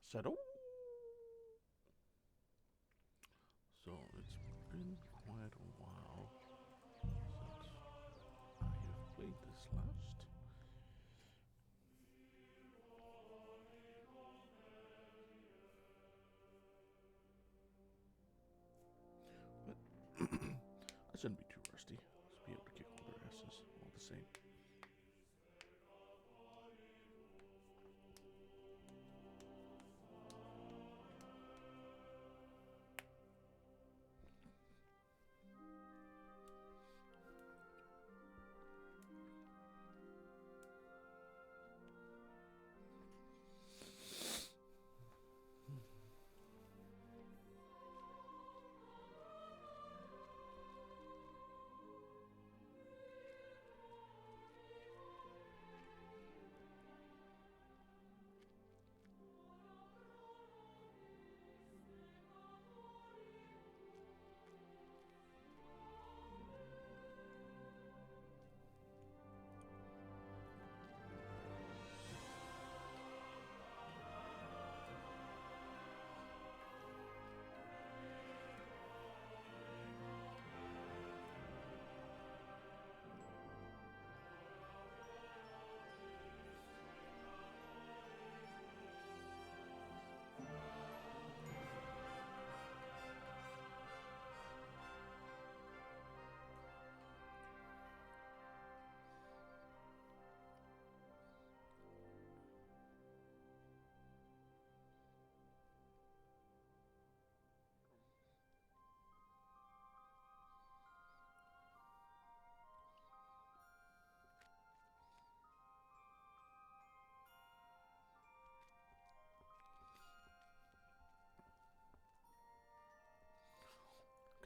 Settle. So it's been quite a while since I have played this last. But I shouldn't be too rusty. Just be able to kick all their asses all the same.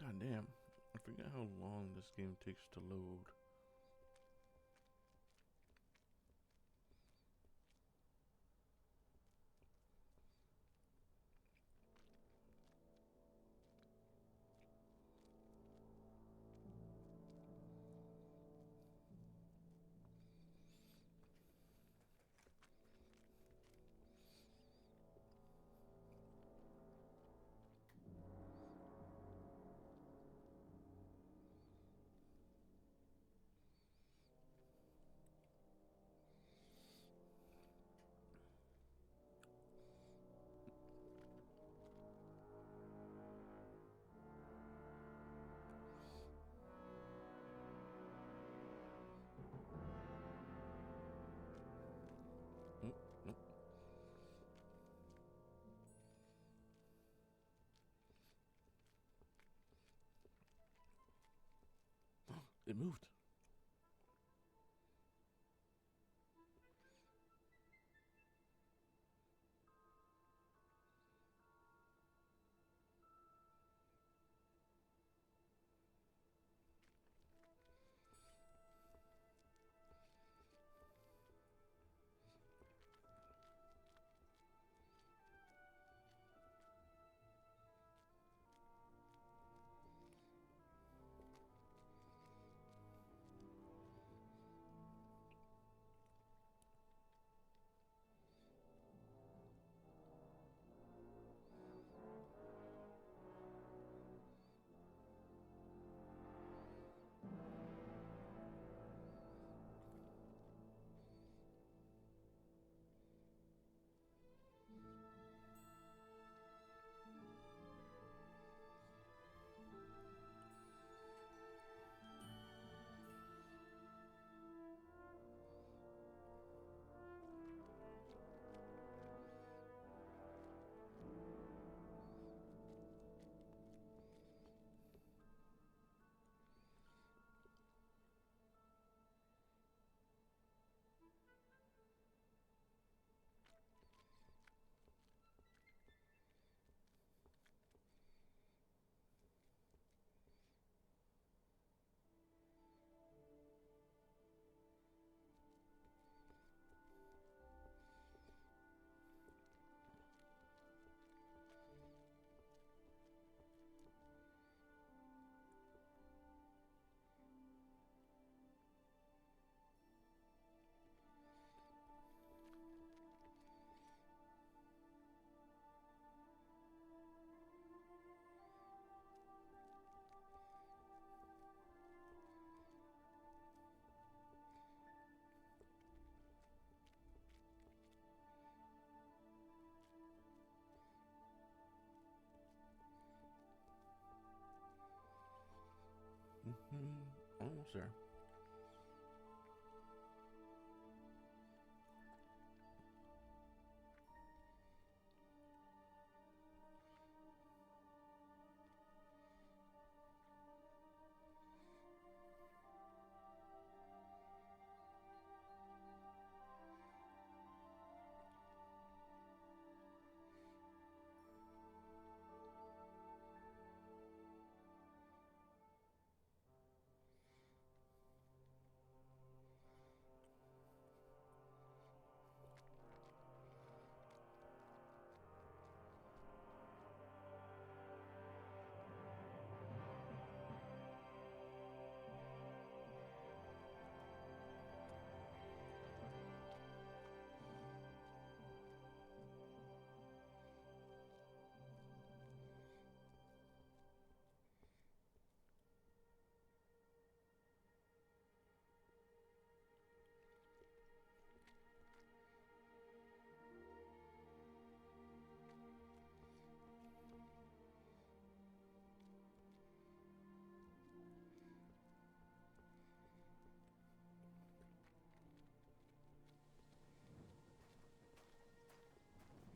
God damn. I forget how long this game takes to load. Nope, nope. It moved. Almost there.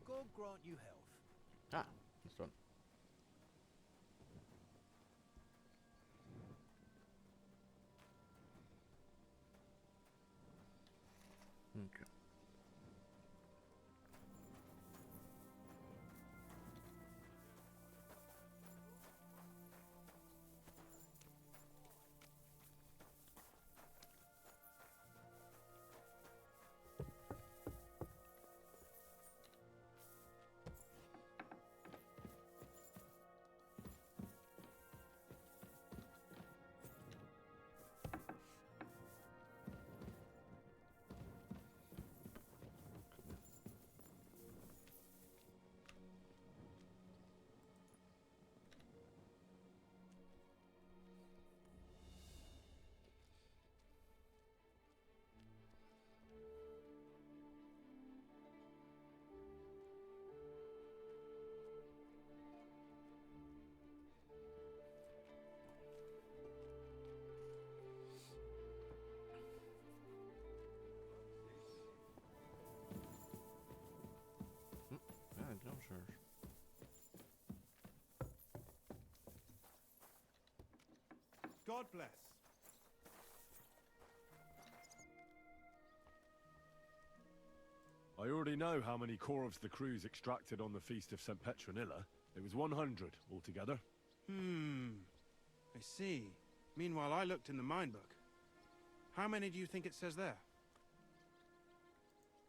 God grant you health. Ah, it's done. Okay. Yeah, downstairs. God bless. I already know how many corvs the crews extracted on the Feast of St. Petronilla. It was 100 altogether. I see. Meanwhile, I looked in the mine book. How many do you think it says there?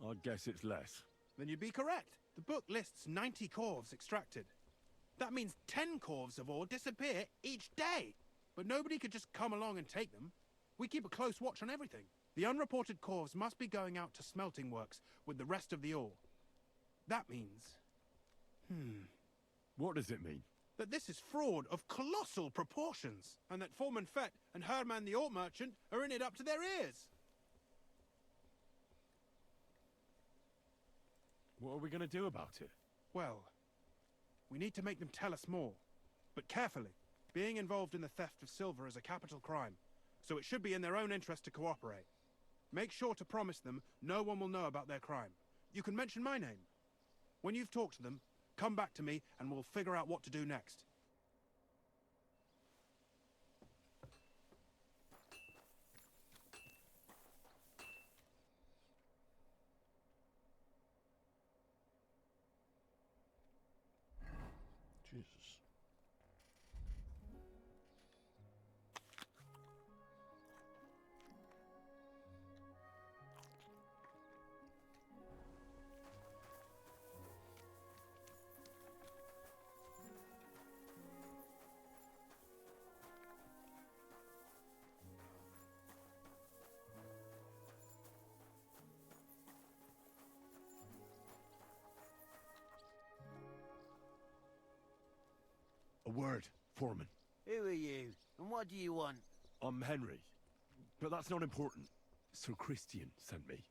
I'd guess it's less. Then you'd be correct. The book lists 90 corvs extracted. That means 10 corvs of ore disappear each day. But nobody could just come along and take them. We keep a close watch on everything. The unreported corvs must be going out to smelting works with the rest of the ore. That means... What does it mean? that this is fraud of colossal proportions, and that Foreman Fett and Herman the ore merchant are in it up to their ears. What are we going to do about it? Well, we need to make them tell us more. But carefully. Being involved in the theft of silver is a capital crime, so it should be in their own interest to cooperate. Make sure to promise them no one will know about their crime. You can mention my name. When you've talked to them, come back to me and we'll figure out what to do next. Jesus. A word, Foreman. Who are you? And what do you want? I'm Henry. But that's not important. Sir Christian sent me.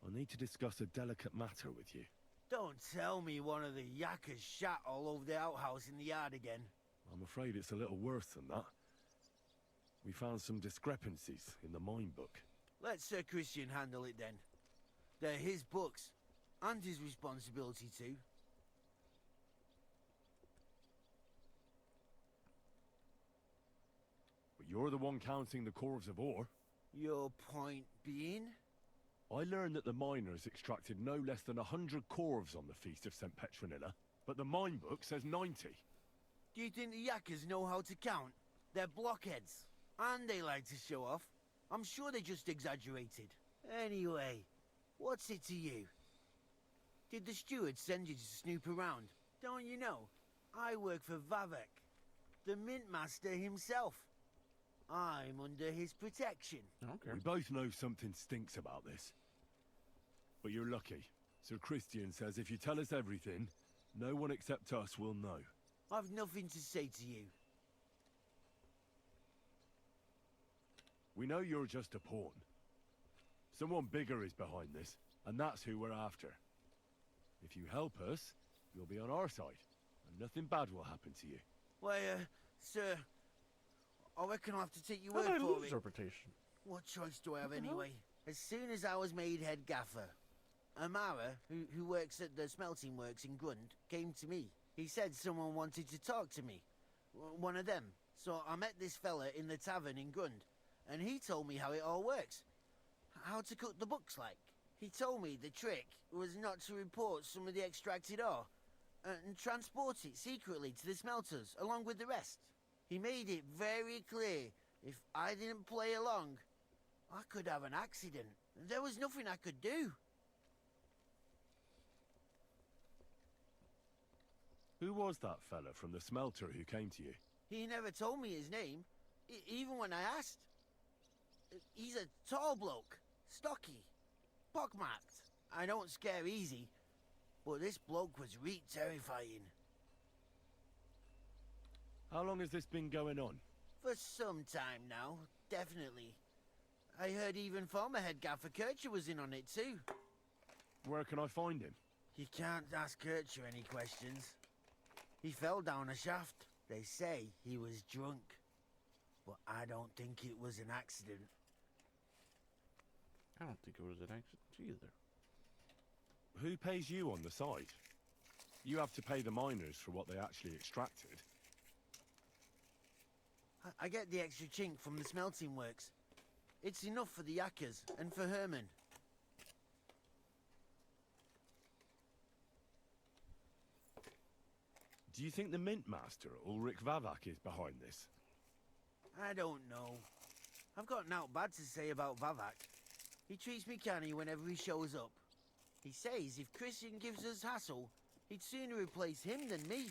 I need to discuss a delicate matter with you. Don't tell me one of the yakkers shat all over the outhouse in the yard again. I'm afraid it's a little worse than that. We found some discrepancies in the mine book. Let Sir Christian handle it then. They're his books, and his responsibility too. But you're the one counting the cores of ore. Your point being? I learned that the miners extracted no less than 100 corves on the Feast of St. Petronilla, but the mine book says 90. Do you think the Yakkers know how to count? They're blockheads, and they like to show off. I'm sure they just exaggerated. Anyway, what's it to you? Did the steward send you to snoop around? Don't you know? I work for Vavek, the Mint Master himself. I'm under his protection. Okay. We both know something stinks about this. But you're lucky. Sir Christian says if you tell us everything, no one except us will know. I've nothing to say to you. We know you're just a pawn. Someone bigger is behind this, and that's who we're after. If you help us, you'll be on our side, and nothing bad will happen to you. Why, sir, I reckon I'll have to take your How word did I for lose it. reputation? What choice do I have What the hell? anyway? As soon as I was made head gaffer, Amara, who works at the smelting works in Grund, came to me. He said someone wanted to talk to me. One of them. So I met this fella in the tavern in Grund, and he told me how it all works. How to cook the books like. He told me the trick was not to report some of the extracted ore, and transport it secretly to the smelters, along with the rest. He made it very clear, if I didn't play along, I could have an accident. There was nothing I could do. Who was that fella from the smelter who came to you? He never told me his name, even when I asked. He's a tall bloke, stocky, pockmarked. I don't scare easy, but this bloke was terrifying. How long has this been going on? For some time now, definitely. I heard even former head gaffer Kircher was in on it too. Where can I find him? You can't ask Kircher any questions. He fell down a shaft. They say he was drunk, but I don't think it was an accident. I don't think it was an accident either. Who pays you on the side? You have to pay the miners for what they actually extracted. I get the extra chink from the smelting works. It's enough for the Yakkers and for Herman. Do you think the Mint Master, Ulrich Vavak, is behind this? I don't know. I've got naught bad to say about Vavak. He treats me canny whenever he shows up. He says if Christian gives us hassle, he'd sooner replace him than me.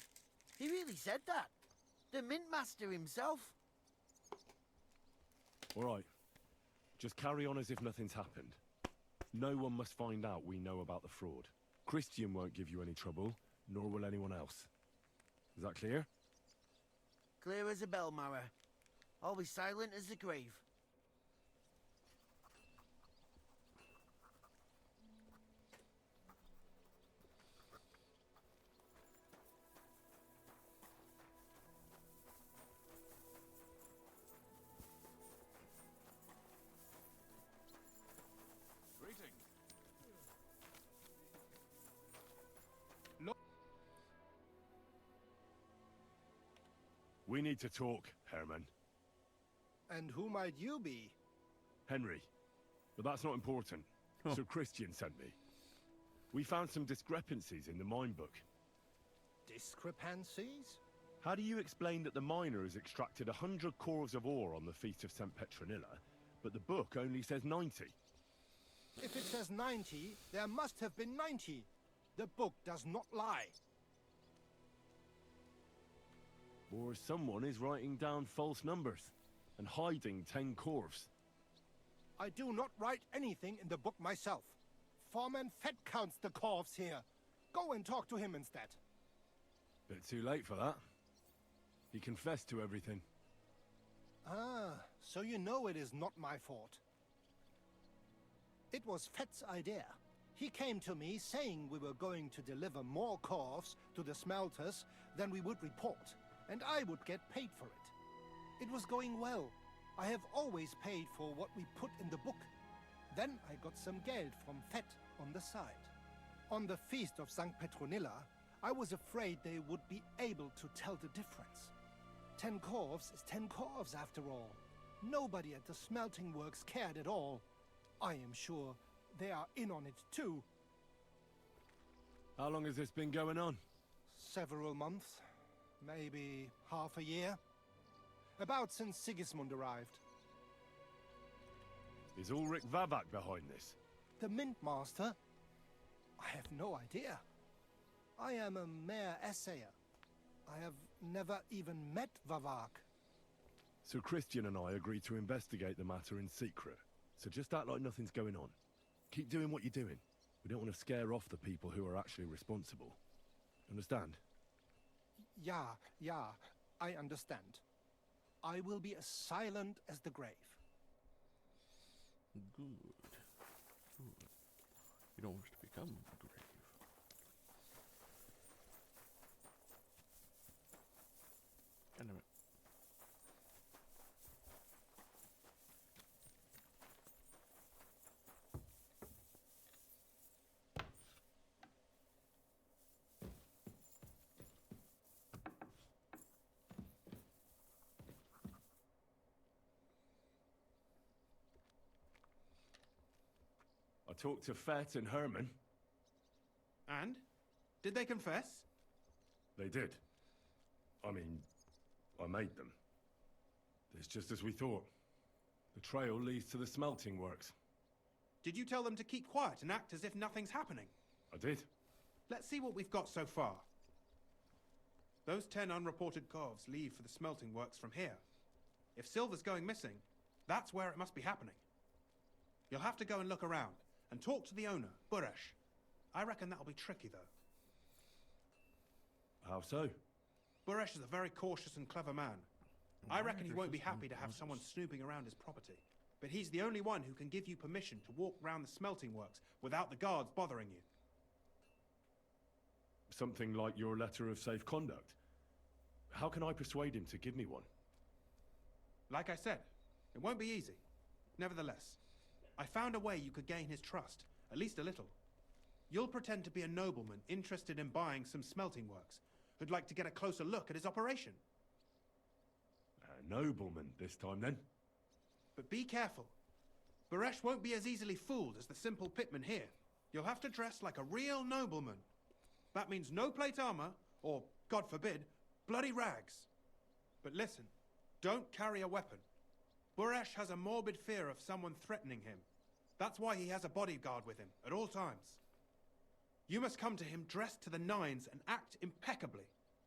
He really said that. The Mint Master himself. All right. Just carry on as if nothing's happened. No one must find out we know about the fraud. Christian won't give you any trouble, nor will anyone else. Is that clear? Clear as a bell, Mara. I'll be silent as the grave. We need to talk, Herman. And who might you be? Henry. But that's not important. Oh. Sir Christian sent me. We found some discrepancies in the mine book. Discrepancies? How do you explain that the miners extracted 100 cores of ore on the Feast of St. Petronilla, but the book only says 90? If it says 90, there must have been 90. The book does not lie. Or someone is writing down false numbers and hiding 10 corves. I do not write anything in the book myself. Foreman Fett counts the corves here. Go and talk to him instead. Bit too late for that. He confessed to everything. Ah, so you know it is not my fault. It was Fett's idea. He came to me saying we were going to deliver more corves to the smelters than we would report, and I would get paid for it. It was going well. I have always paid for what we put in the book. Then I got some geld from Fett on the side. On the feast of St. Petronilla, I was afraid they would be able to tell the difference. 10 corves is 10 corves after all. Nobody at the smelting works cared at all. I am sure they are in on it too. How long has this been going on? Several months, maybe half a year. About since Sigismund arrived. Is Ulrich Vavak behind this? The Mint Master? I have no idea. I am a mere assayer. I have never even met Vavak. So Christian and I agreed to investigate the matter in secret. So just act like nothing's going on. Keep doing what you're doing. We don't want to scare off the people who are actually responsible. Understand? Yeah, I understand. I will be as silent as the grave. Good. Good. You don't wish to become grave. God damn it. I talked to Fett and Herman. And? Did they confess? They did. I mean, I made them. It's just as we thought. The trail leads to the smelting works. Did you tell them to keep quiet and act as if nothing's happening? I did. Let's see what we've got so far. Those 10 unreported corves leave for the smelting works from here. If silver's going missing, that's where it must be happening. You'll have to go and look around, and talk to the owner, Buresh. I reckon that'll be tricky, though. How so? Buresh is a very cautious and clever man. I reckon he won't be happy to have someone snooping around his property. But he's the only one who can give you permission to walk round the smelting works without the guards bothering you. Something like your letter of safe conduct. How can I persuade him to give me one? Like I said, it won't be easy. Nevertheless, I found a way you could gain his trust, at least a little. You'll pretend to be a nobleman interested in buying some smelting works, who'd like to get a closer look at his operation. A nobleman this time, then? But be careful. Buresh won't be as easily fooled as the simple pitman here. You'll have to dress like a real nobleman. That means no plate armor, or, God forbid, bloody rags. But listen, don't carry a weapon. Buresh has a morbid fear of someone threatening him. That's why he has a bodyguard with him at all times. You must come to him dressed to the nines and act impeccably,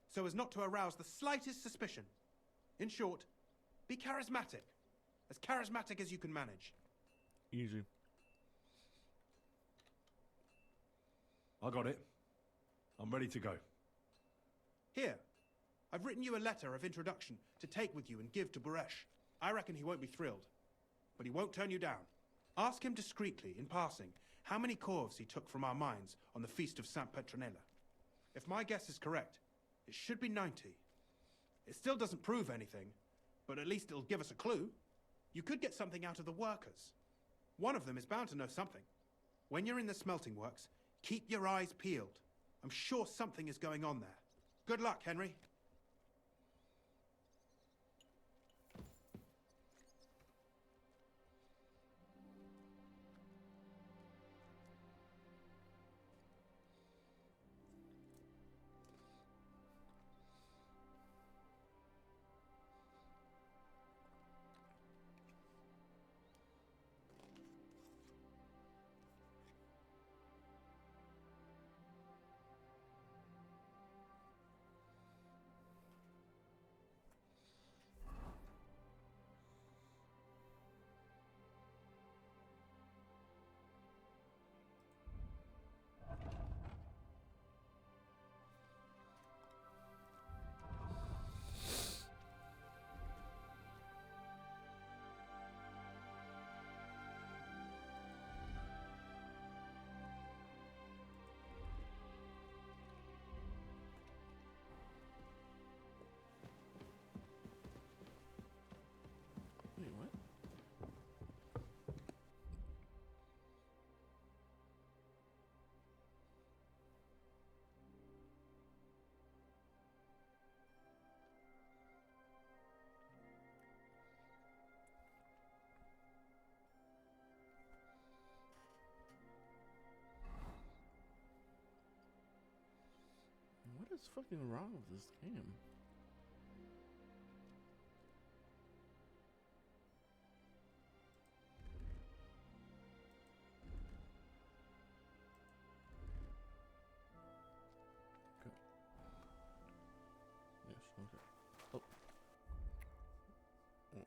so as not to arouse the slightest suspicion. In short, be charismatic as you can manage. Easy. I got it. I'm ready to go. Here, I've written you a letter of introduction to take with you and give to Buresh. I reckon he won't be thrilled, but he won't turn you down. Ask him discreetly, in passing, how many corves he took from our mines on the feast of St. Petronilla. If my guess is correct, it should be 90. It still doesn't prove anything, but at least it'll give us a clue. You could get something out of the workers. One of them is bound to know something. When you're in the smelting works, keep your eyes peeled. I'm sure something is going on there. Good luck, Henry. is fucking wrong with this game? Okay. Yes, okay. Oh. Oh.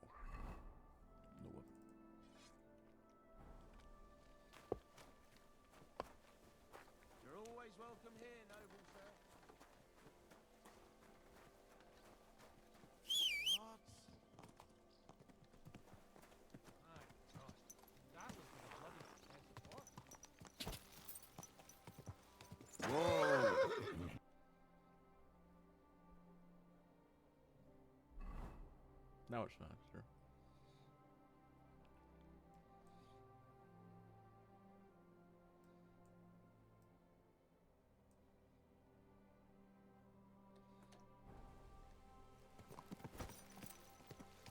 No weapon. You're always welcome here, noble sir. What? My God, that was the bloody what? Whoa! Now it's faster.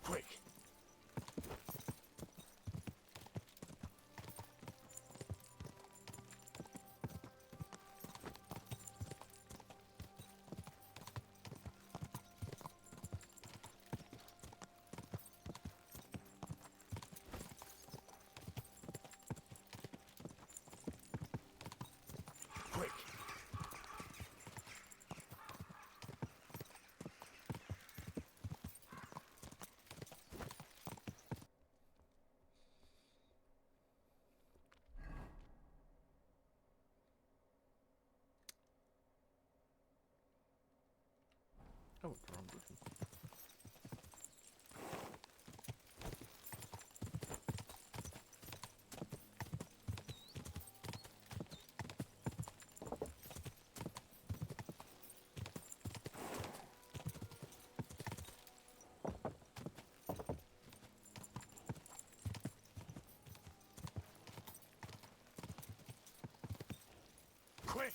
Quick! Quick! Oh, it's the wrong button. Quick!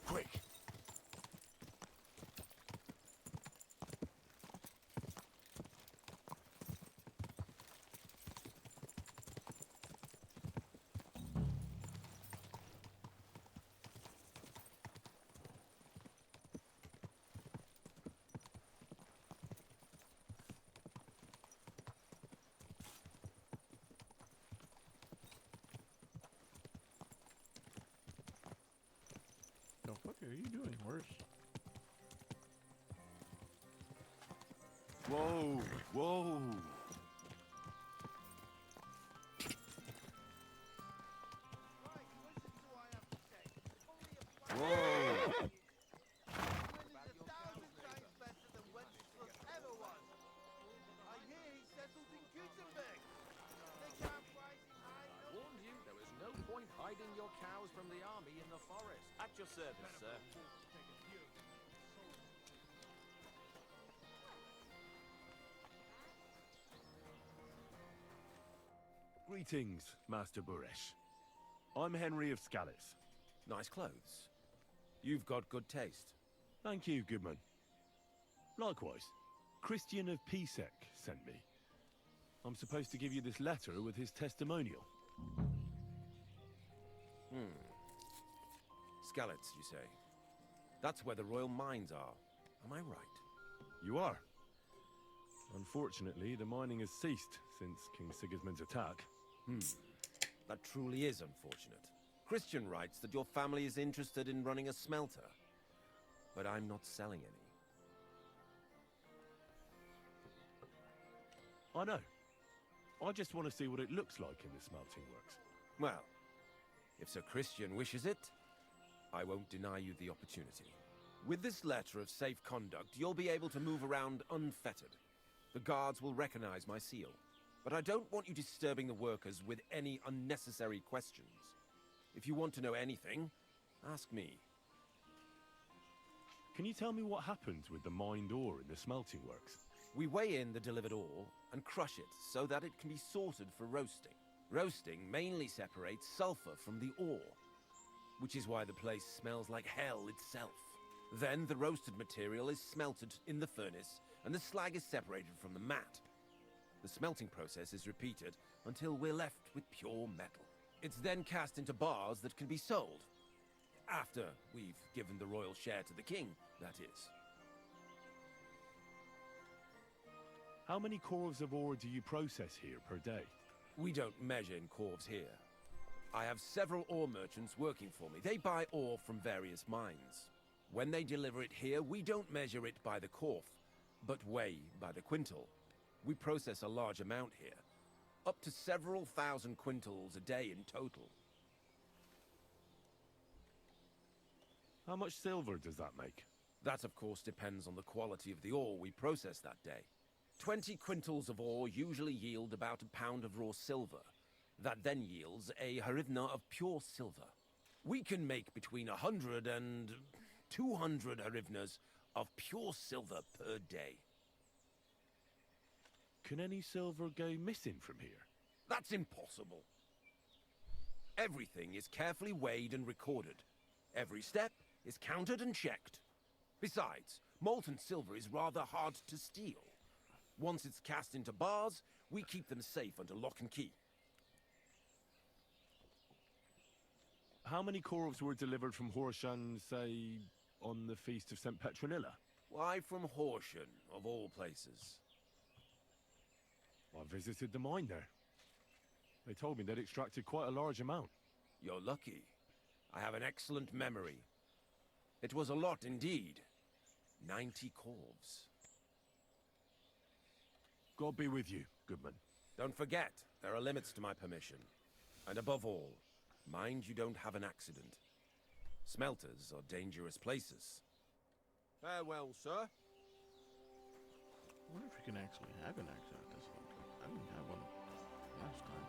Quick! The fuck are you doing worse? Whoa! Whoa! Whoa! Warned you, there was no point hiding your cows from the army in the forest. At your service, sir. Greetings, Master Buresh. I'm Henry of Scallis. Nice clothes. You've got good taste. Thank you, Goodman. Likewise, Christian of Pisek sent me. I'm supposed to give you this letter with his testimonial. Skalitz, you say? That's where the royal mines are. Am I right? You are. Unfortunately, the mining has ceased since King Sigismund's attack. That truly is unfortunate. Christian writes that your family is interested in running a smelter. But I'm not selling any. I know. I just want to see what it looks like in the smelting works. Well, if Sir Christian wishes it, I won't deny you the opportunity. With this letter of safe conduct, you'll be able to move around unfettered. The guards will recognize my seal. But I don't want you disturbing the workers with any unnecessary questions. If you want to know anything, ask me. Can you tell me what happens with the mined ore in the smelting works? We weigh in the delivered ore and crush it so that it can be sorted for roasting. Roasting mainly separates sulfur from the ore, which is why the place smells like hell itself. Then the roasted material is smelted in the furnace and the slag is separated from the matte. The smelting process is repeated until we're left with pure metal. It's then cast into bars that can be sold. After we've given the royal share to the king, that is. How many corves of ore do you process here per day? We don't measure in corves here. I have several ore merchants working for me. They buy ore from various mines. When they deliver it here, we don't measure it by the corf, but weigh by the quintal. We process a large amount here, up to several thousand quintals a day in total. How much silver does that make? That, of course, depends on the quality of the ore we process that day. 20 quintals of ore usually yield about a pound of raw silver. That then yields a hryvnia of pure silver. We can make between 100 and 200 hryvnias of pure silver per day. Can any silver go missing from here? That's impossible. Everything is carefully weighed and recorded. Every step is counted and checked. Besides, molten silver is rather hard to steal. Once it's cast into bars, we keep them safe under lock and key. How many corves were delivered from Horshan, say, on the Feast of St. Petronilla? Why from Horsham, of all places? I visited the mine there. They told me they'd extracted quite a large amount. You're lucky. I have an excellent memory. It was a lot indeed. 90 corves. God be with you, Goodman. Don't forget, there are limits to my permission. And above all, mind you don't have an accident. Smelters are dangerous places. Farewell, sir. I wonder if you can actually have an accident this one. I didn't have one last time.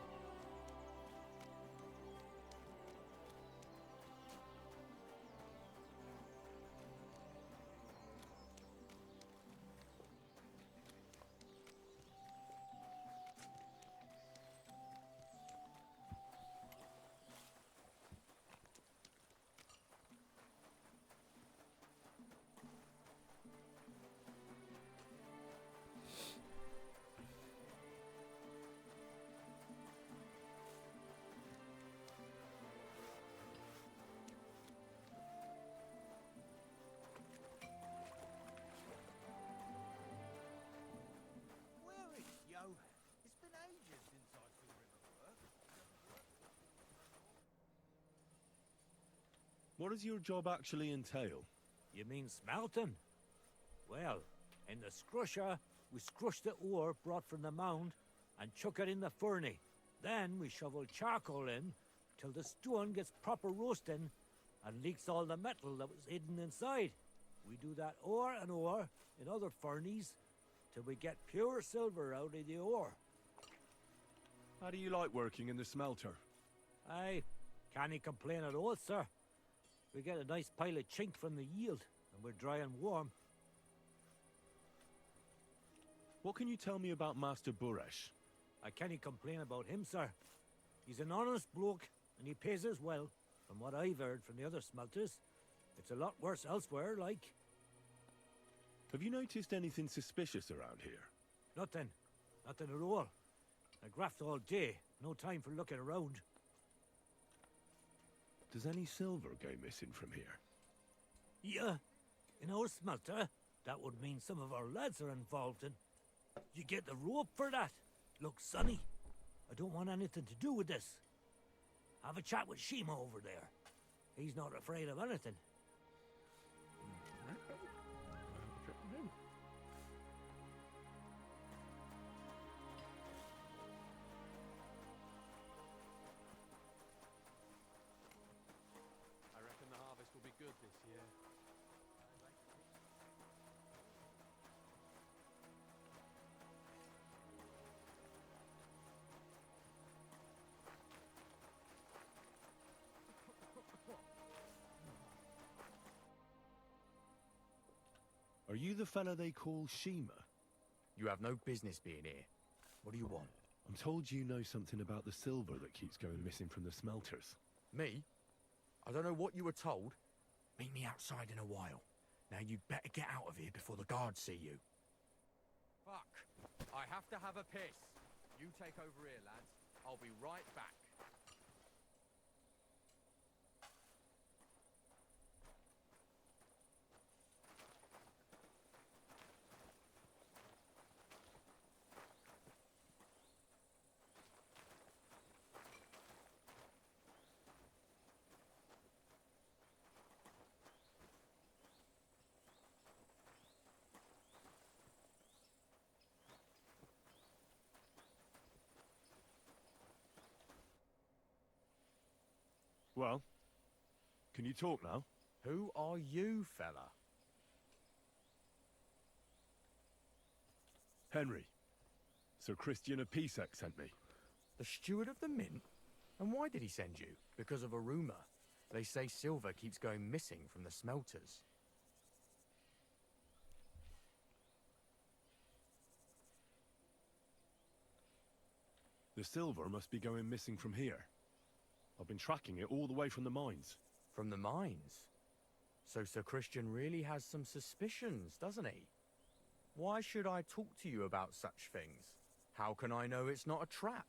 Where is Johan? It's been ages since I saw him at work. What does your job actually entail? You mean smelting? Well, in the scrusher, we scrush the ore brought from the mound and chuck it in the furnace. Then we shovel charcoal in till the stone gets proper roasting and leaks all the metal that was hidden inside. We do that ore and ore in other furnaces till we get pure silver out of the ore. How do you like working in the smelter? I can't complain at all, sir. We get a nice pile of chink from the yield, and we're dry and warm. What can you tell me about Master Buresh? I can't complain about him, sir. He's an honest bloke, and he pays us well. From what I've heard from the other smelters, it's a lot worse elsewhere, like. Have you noticed anything suspicious around here? Nothing. Nothing at all. I graft all day, no time for looking around. Does any silver go missing from here? Yeah, in our smelter, that would mean some of our lads are involved in. You get the rope for that. Look, Sonny, I don't want anything to do with this. Have a chat with Shima over there. He's not afraid of anything. I reckon the harvest will be good this year. Are you the fella they call Shima? You have no business being here. What do you want? I'm told you know something about the silver that keeps going missing from the smelters. Me? I don't know what you were told. Meet me outside in a while. Now you'd better get out of here before the guards see you. Fuck. I have to have a piss. You take over here, lads. I'll be right back. Well, can you talk now? Who are you, fella? Henry. Sir Christian of Pisek sent me. The steward of the mint? And why did he send you? Because of a rumor. They say silver keeps going missing from the smelters. The silver must be going missing from here. I've been tracking it all the way from the mines. From the mines? So Sir Christian really has some suspicions, doesn't he? Why should I talk to you about such things? How can I know it's not a trap?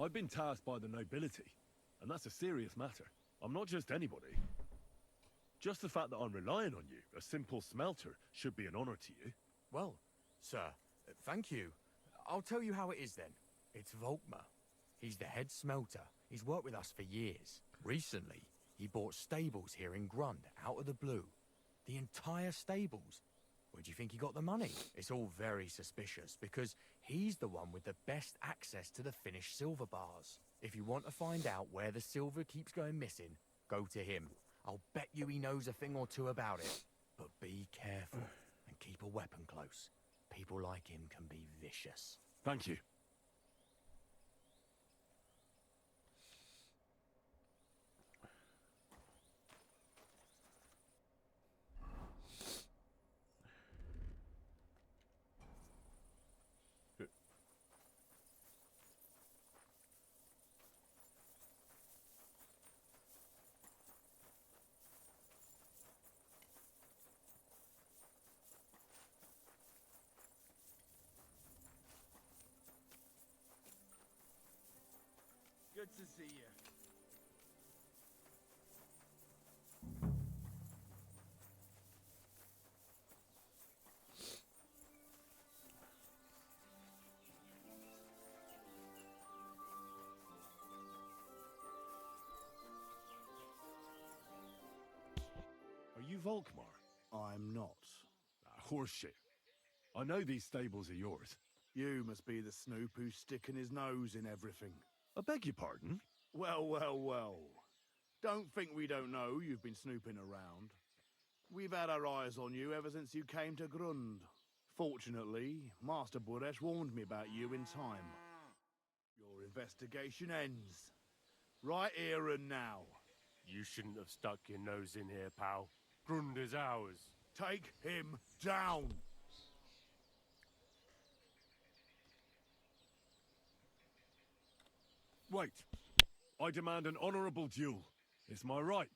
I've been tasked by the nobility, and that's a serious matter. I'm not just anybody. Just the fact that I'm relying on you, a simple smelter, should be an honor to you. Well, sir, thank you. I'll tell you how it is then. It's Volkmar. He's the head smelter. He's worked with us for years. Recently, he bought stables here in Grund, out of the blue. The entire stables. Where do you think he got the money? It's all very suspicious, because he's the one with the best access to the finished silver bars. If you want to find out where the silver keeps going missing, go to him. I'll bet you he knows a thing or two about it. But be careful, and keep a weapon close. People like him can be vicious. Thank you. Good to see you. Are you Volkmar? I'm not. Horseshit. I know these stables are yours. You must be the snoop who's sticking his nose in everything. I beg your pardon? Well, well, well. Don't think we don't know you've been snooping around. We've had our eyes on you ever since you came to Grund. Fortunately, Master Buresh warned me about you in time. Your investigation ends. Right here and now. You shouldn't have stuck your nose in here, pal. Grund is ours. Take him down! Wait. I demand an honorable duel. It's my right.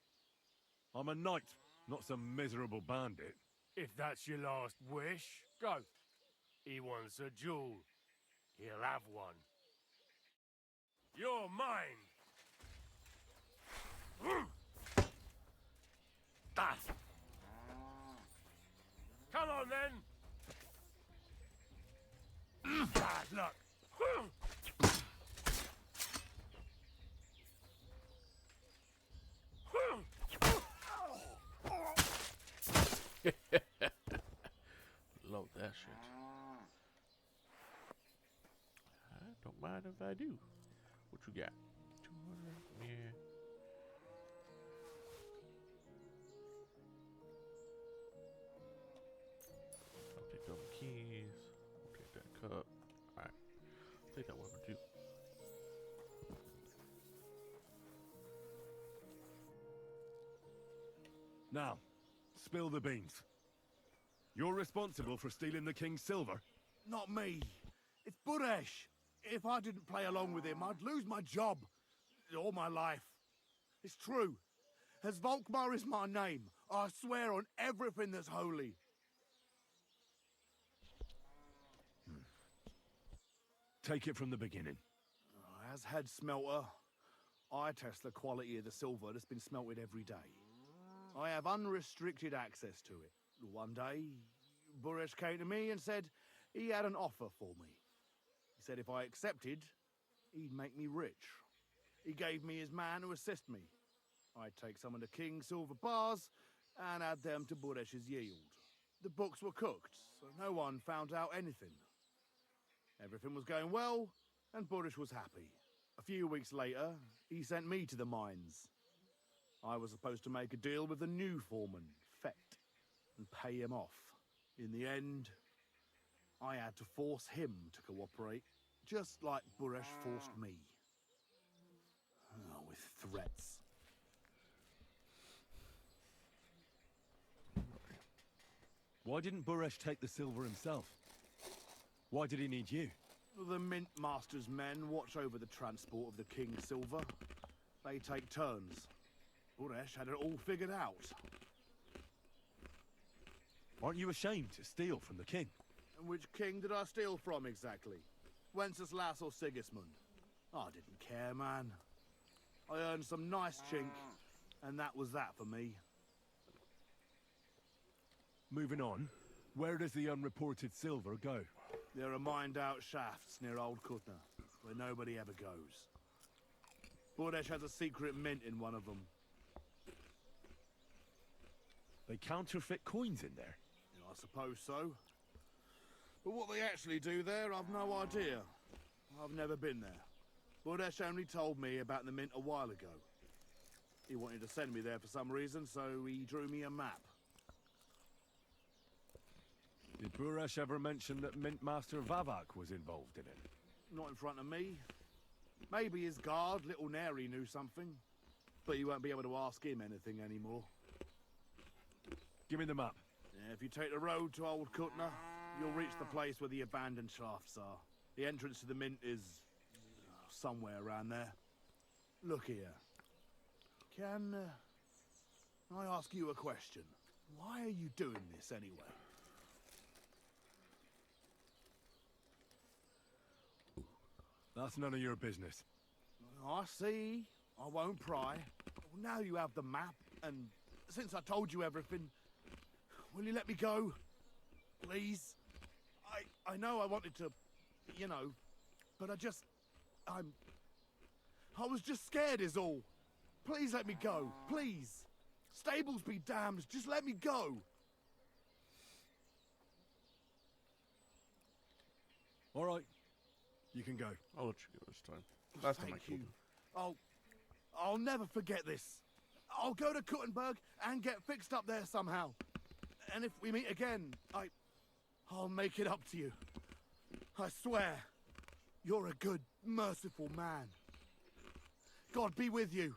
I'm a knight, not some miserable bandit. If that's your last wish, go. He wants a duel. He'll have one. You're mine! Ah. Come on, then! Bad luck! Love that shit. I don't mind if I do. What you got? 200, yeah. Now, spill the beans. You're responsible for stealing the king's silver? Not me. It's Buresh. If I didn't play along with him, I'd lose my job. All my life. It's true. As Volkmar is my name, I swear on everything that's holy. Take it from the beginning. As head smelter, I test the quality of the silver that's been smelted every day. I have unrestricted access to it. One day, Buresh came to me and said he had an offer for me. He said if I accepted, he'd make me rich. He gave me his man to assist me. I'd take some of the king's silver bars and add them to Buresh's yield. The books were cooked, so no one found out anything. Everything was going well, and Buresh was happy. A few weeks later, he sent me to the mines. I was supposed to make a deal with the new foreman, Fett, and pay him off. In the end, I had to force him to cooperate, just like Buresh forced me. Oh, with threats. Why didn't Buresh take the silver himself? Why did he need you? The Mint Master's men watch over the transport of the king's silver. They take turns. Buresh had it all figured out. Aren't you ashamed to steal from the king? And which king did I steal from exactly? Wenceslas or Sigismund? I didn't care, man. I earned some nice chink, and that was that for me. Moving on, where does the unreported silver go? There are mined-out shafts near Old Kutna, where nobody ever goes. Buresh has a secret mint in one of them. They counterfeit coins in there? I suppose so. But what they actually do there, I've no idea. I've never been there. Buresh only told me about the mint a while ago. He wanted to send me there for some reason, so he drew me a map. Did Buresh ever mention that Mint Master Vavak was involved in it? Not in front of me. Maybe his guard, Little Neri, knew something. But you won't be able to ask him anything anymore. Give me the map. Yeah, if you take the road to Old Kutna, you'll reach the place where the abandoned shafts are. The entrance to the mint is somewhere around there. Look here. Can I ask you a question? Why are you doing this anyway? That's none of your business. I see. I won't pry. Well, now you have the map, and since I told you everything, will you let me go? Please? I know I wanted to, you know, but I was just scared is all. Please let me go. Please. Stables be damned. Just let me go. All right. You can go. I'll let you go this time. Last time I Thank killed you. him. I'll never forget this. I'll go to Kuttenberg and get fixed up there somehow. And if we meet again, I'll make it up to you. I swear. You're a good, merciful man. God be with you.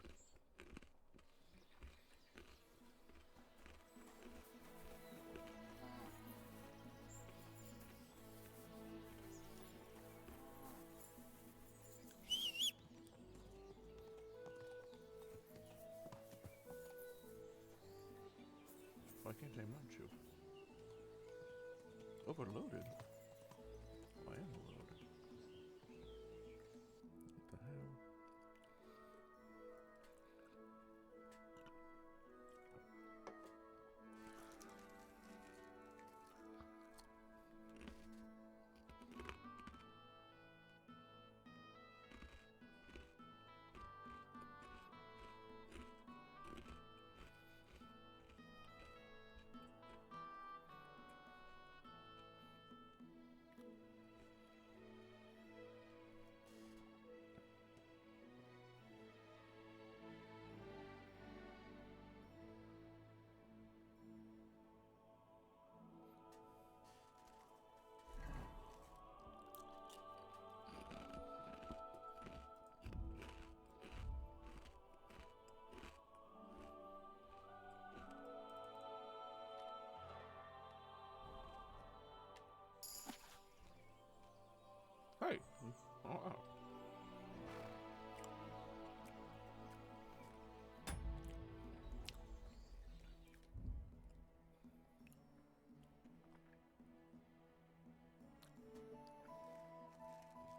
Why can't I mount you? Overloaded? I am overloaded. What the hell?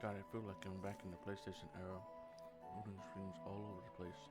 God, I feel like I'm back in the PlayStation era. Loading screens all over the place.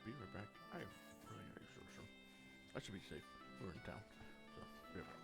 Be right back. I really gotta use the restroom. I should be safe. We're in town. So, be right back.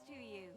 to you.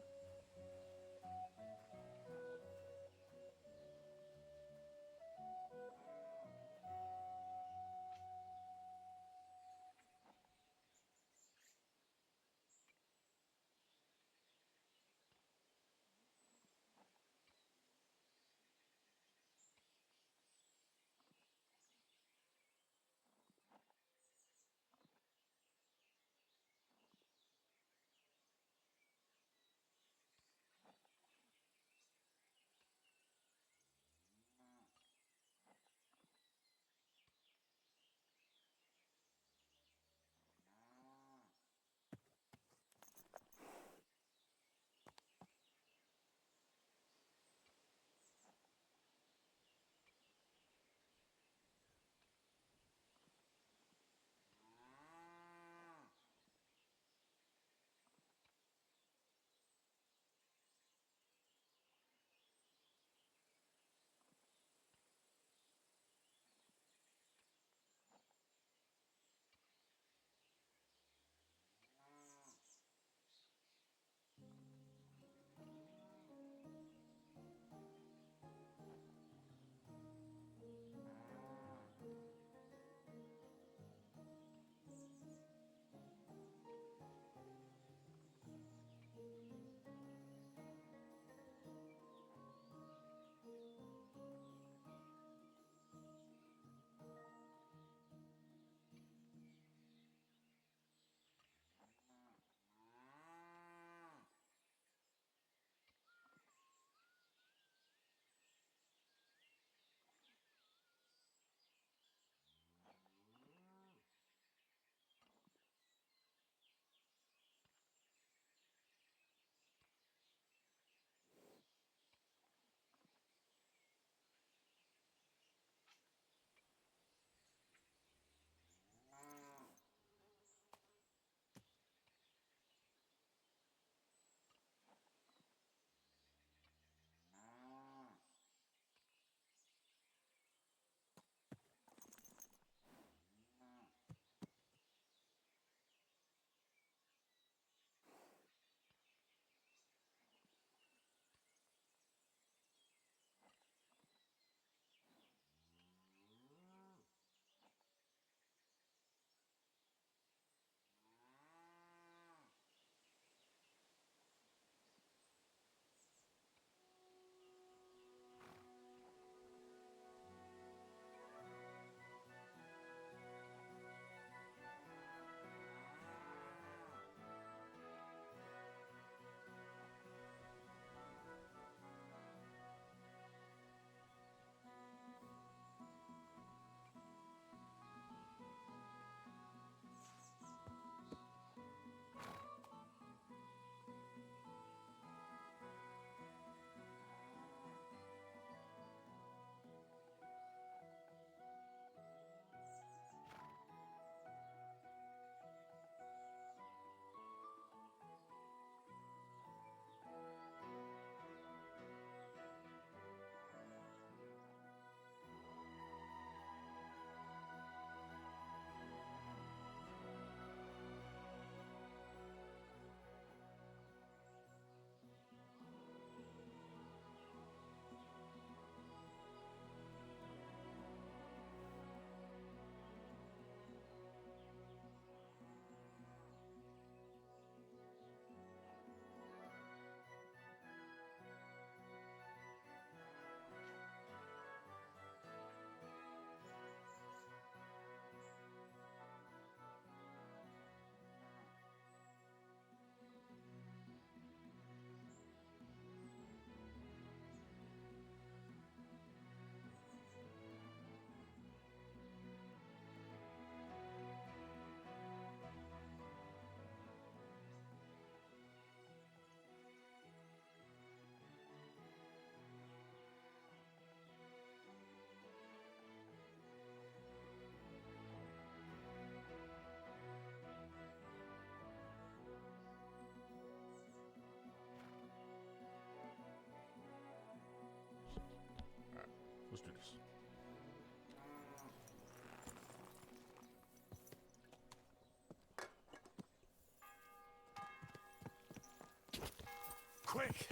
Quick!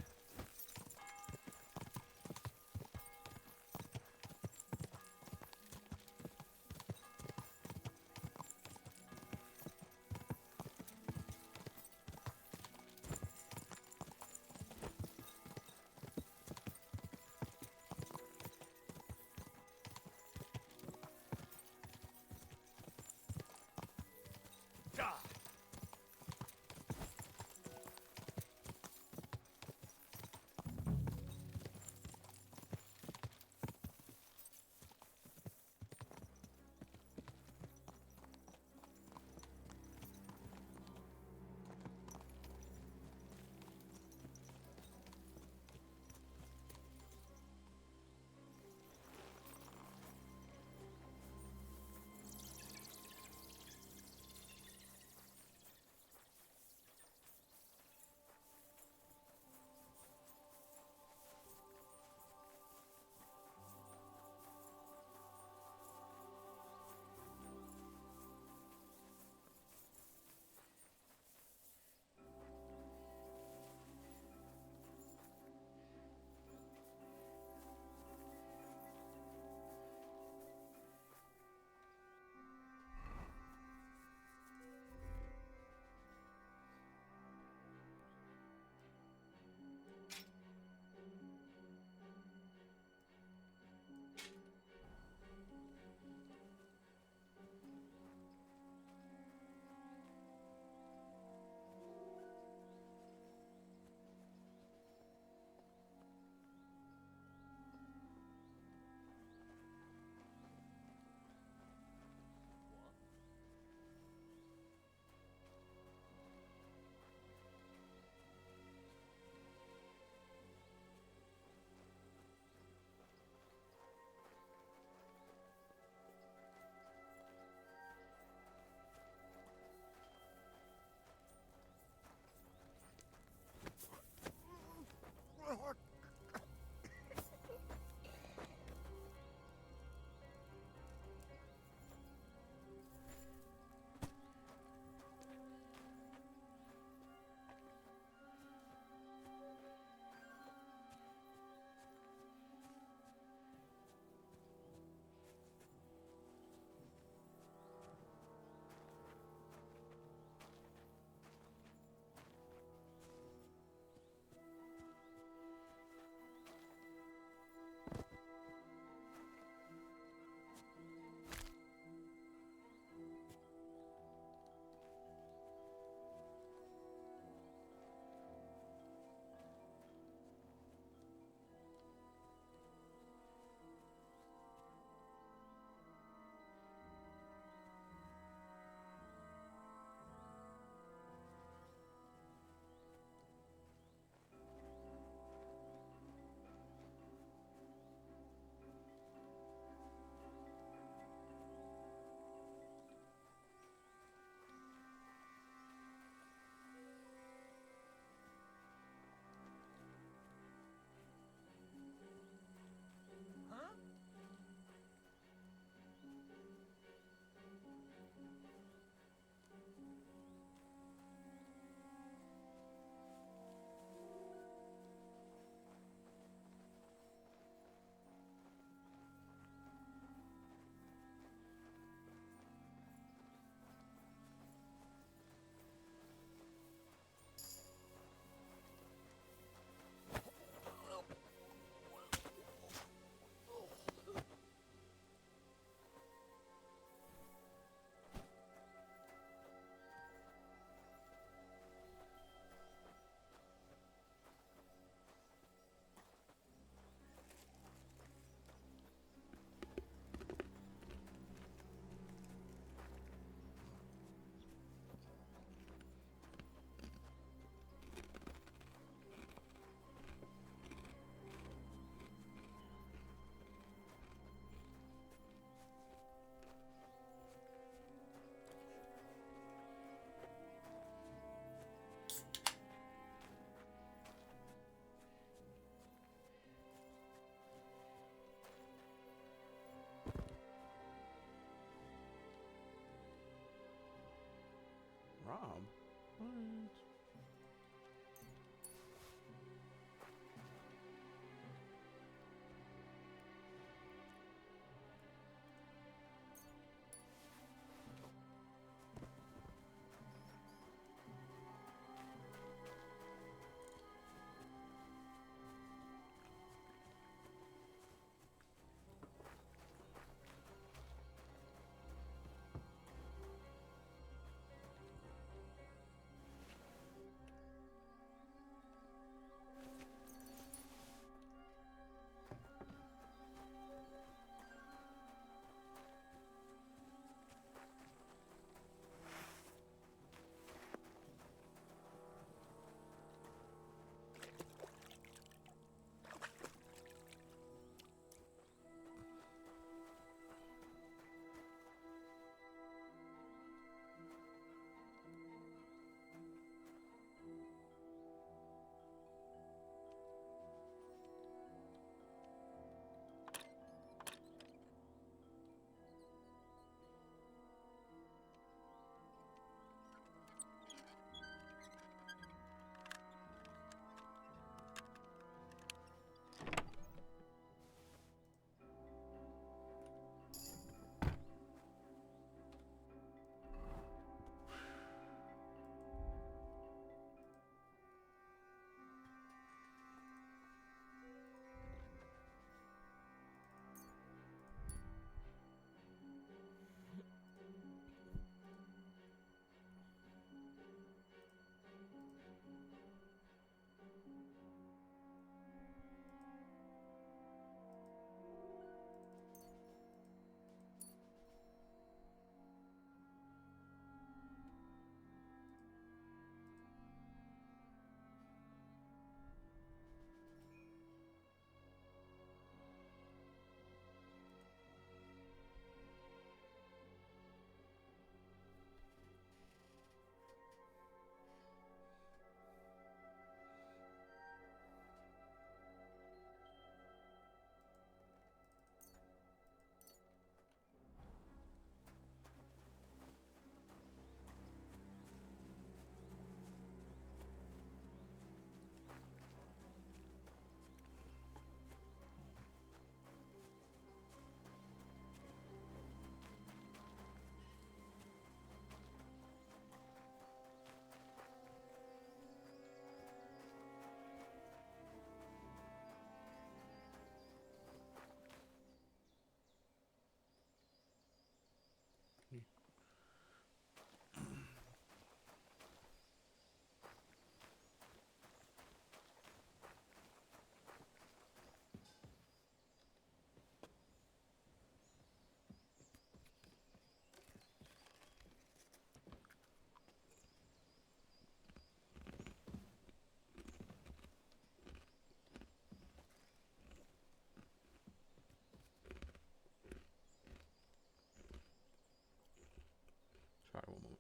Sorry, one moment.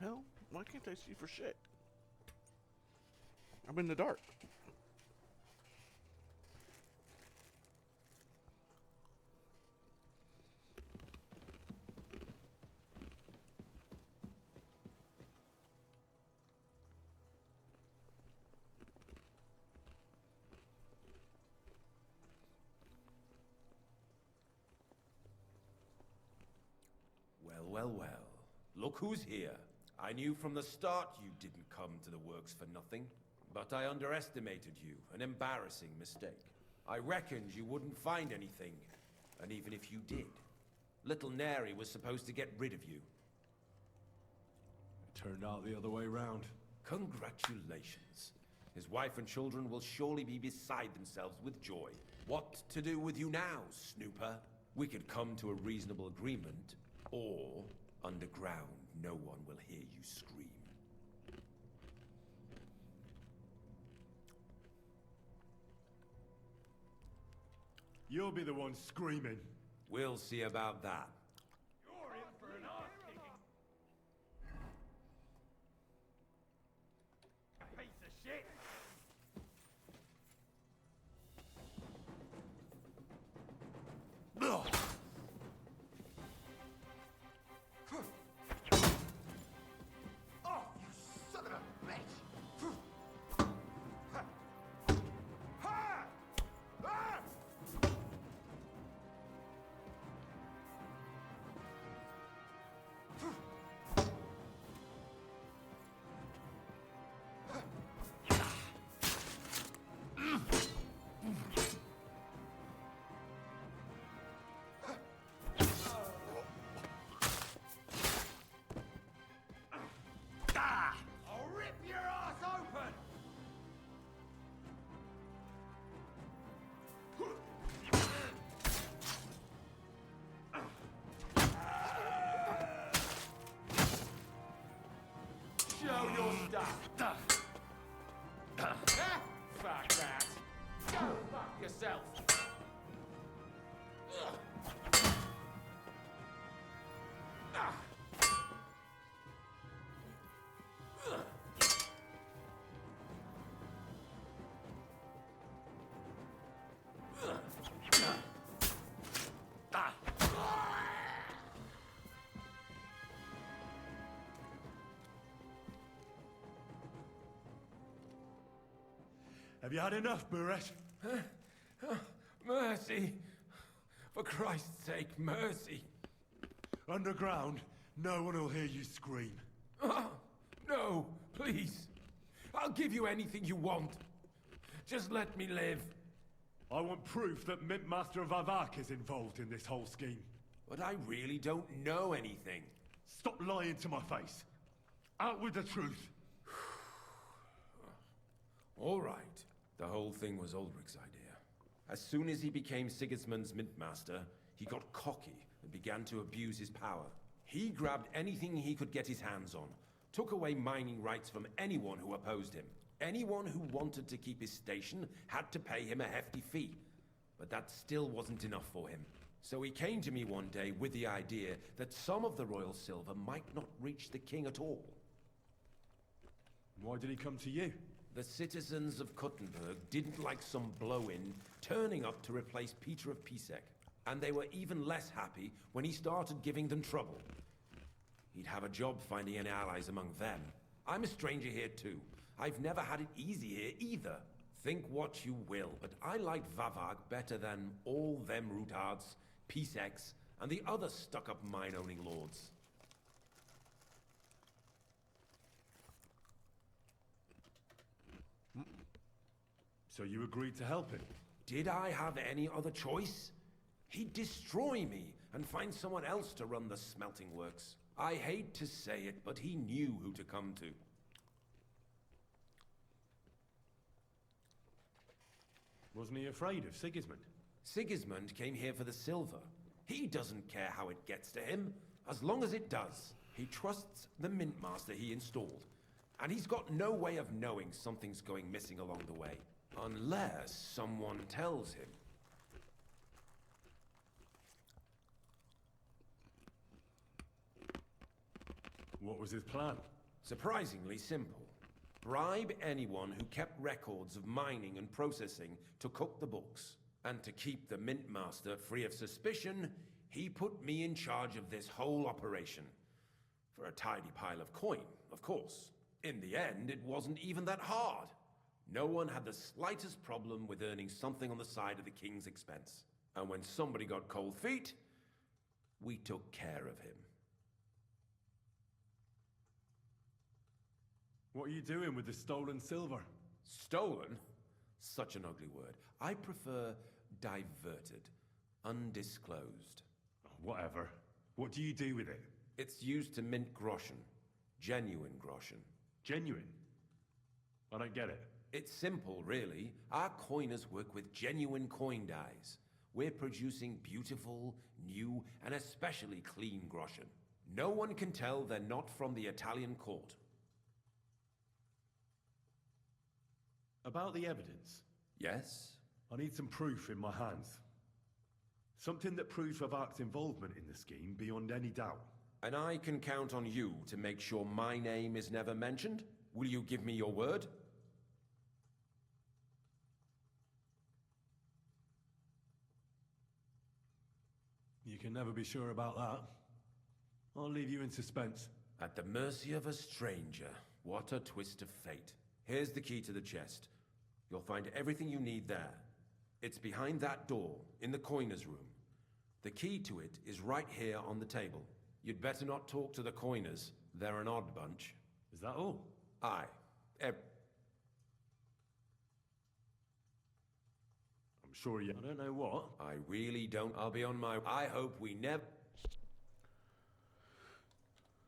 The hell? Why can't I see for shit? I'm in the dark. Well, well, well. Look who's here. I knew from the start you didn't come to the works for nothing. But I underestimated you. An embarrassing mistake. I reckoned you wouldn't find anything. And even if you did, little Neri was supposed to get rid of you. It turned out the other way round. Congratulations. His wife and children will surely be beside themselves with joy. What to do with you now, Snooper? We could come to a reasonable agreement, or underground, no one will hear you scream. You'll be the one screaming. We'll see about that. You're in for an arse-kicking. Piece of shit. Oh, you son of a bitch! I'll rip your ass open! Show your stuff. Fuck that. Go fuck yourself. Have you had enough, Buresh? Mercy! For Christ's sake, mercy! Underground, no one will hear you scream. No, please. I'll give you anything you want. Just let me live. I want proof that Mint Master Vavak is involved in this whole scheme. But I really don't know anything. Stop lying to my face. Out with the truth. All right. The whole thing was Ulrich's idea. As soon as he became Sigismund's Mint Master, he got cocky and began to abuse his power. He grabbed anything he could get his hands on, took away mining rights from anyone who opposed him. Anyone who wanted to keep his station had to pay him a hefty fee. But that still wasn't enough for him. So he came to me one day with the idea that some of the royal silver might not reach the king at all. Why did he come to you? The citizens of Kuttenberg didn't like some blow-in turning up to replace Peter of Pisek, and they were even less happy when he started giving them trouble. He'd have a job finding any allies among them. I'm a stranger here too. I've never had it easy here either. Think what you will, but I like Vavag better than all them Rutards, Piseks, and the other stuck-up mine-owning lords. So you agreed to help him? Did I have any other choice? He'd destroy me and find someone else to run the smelting works. I hate to say it, but he knew who to come to. Wasn't he afraid of Sigismund? Sigismund came here for the silver. He doesn't care how it gets to him, as long as it does. He trusts the Mint Master he installed, and he's got no way of knowing something's going missing along the way. Unless someone tells him. What was his plan? Surprisingly simple. Bribe anyone who kept records of mining and processing to cook the books. And to keep the Mint Master free of suspicion, he put me in charge of this whole operation. For a tidy pile of coin, of course. In the end, it wasn't even that hard. No one had the slightest problem with earning something on the side of the king's expense. And when somebody got cold feet, we took care of him. What are you doing with the stolen silver? Stolen? Such an ugly word. I prefer diverted, undisclosed. Whatever. What do you do with it? It's used to mint groschen. Genuine groschen. Genuine? I don't get it. It's simple, really. Our coiners work with genuine coin dyes. We're producing beautiful, new, and especially clean groschen. No one can tell they're not from the Italian court. About the evidence? Yes? I need some proof in my hands. Something that proves Vavak's involvement in the scheme beyond any doubt. And I can count on you to make sure my name is never mentioned? Will you give me your word? You can never be sure about that. I'll leave you in suspense. At the mercy of a stranger. What a twist of fate. Here's the key to the chest. You'll find everything you need there. It's behind that door, in the coiner's room. The key to it is right here on the table. You'd better not talk to the coiners. They're an odd bunch. Is that all? Aye. I'm sure you... I don't know what. I really don't. I'll be on my... I hope we never...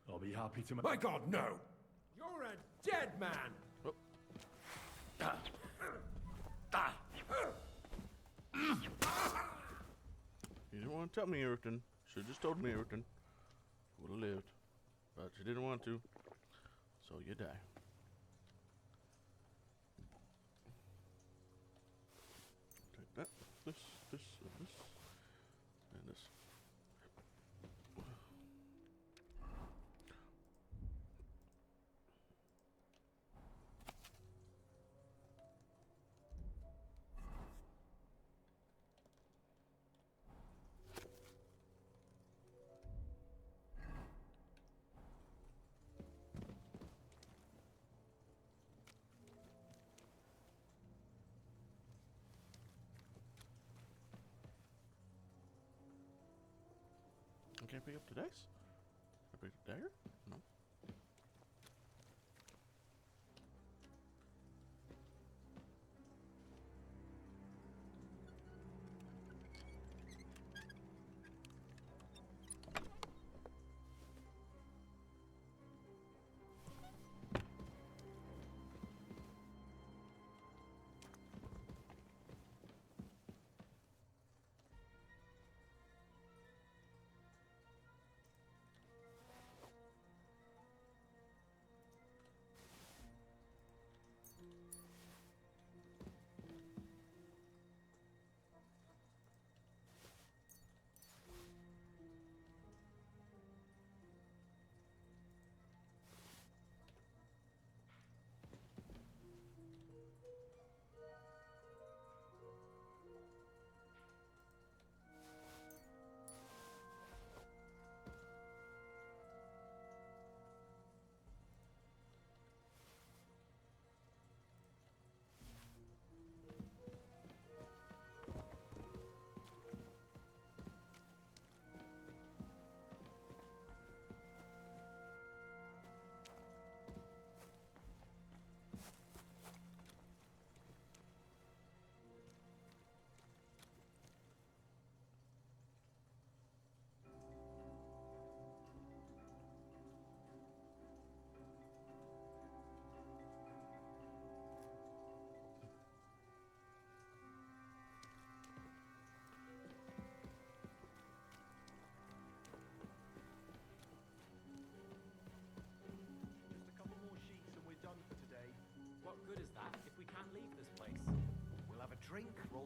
I'll be happy to... My God, no! You're a dead man! Oh. You didn't want to tell me everything. Should have just told me everything. Would have lived. But you didn't want to. So you die. Take that. This, and this. I can't pick up the dice? I pick up the dagger? No.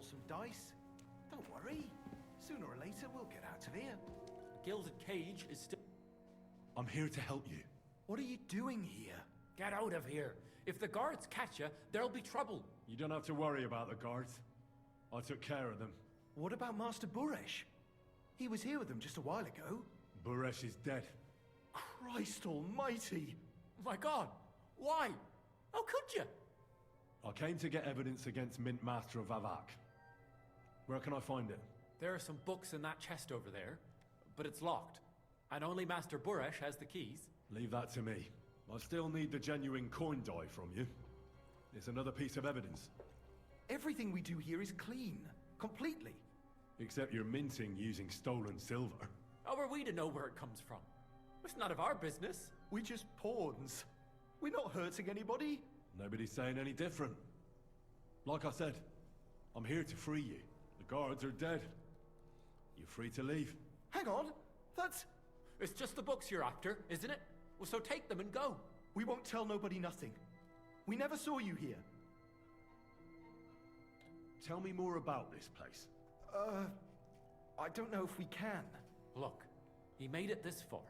roll some dice. Don't worry. Sooner or later, we'll get out of here. Gilded Cage is still... I'm here to help you. What are you doing here? Get out of here. If the guards catch you, there'll be trouble. You don't have to worry about the guards. I took care of them. What about Master Buresh? He was here with them just a while ago. Buresh is dead. Christ almighty! My God, why? How could you? I came to get evidence against Mint Master of Avak. Where can I find it? There are some books in that chest over there, but it's locked. And only Master Buresh has the keys. Leave that to me. I still need the genuine coin die from you. It's another piece of evidence. Everything we do here is clean. Completely. Except you're minting using stolen silver. How are we to know where it comes from? It's none of our business. We're just pawns. We're not hurting anybody. Nobody's saying any different. Like I said, I'm here to free you. The guards are dead. You're free to leave. Hang on. That's... It's just the books you're after, isn't it? Well, so take them and go. We won't tell nobody nothing. We never saw you here. Tell me more about this place. I don't know if we can. Look, he made it this far.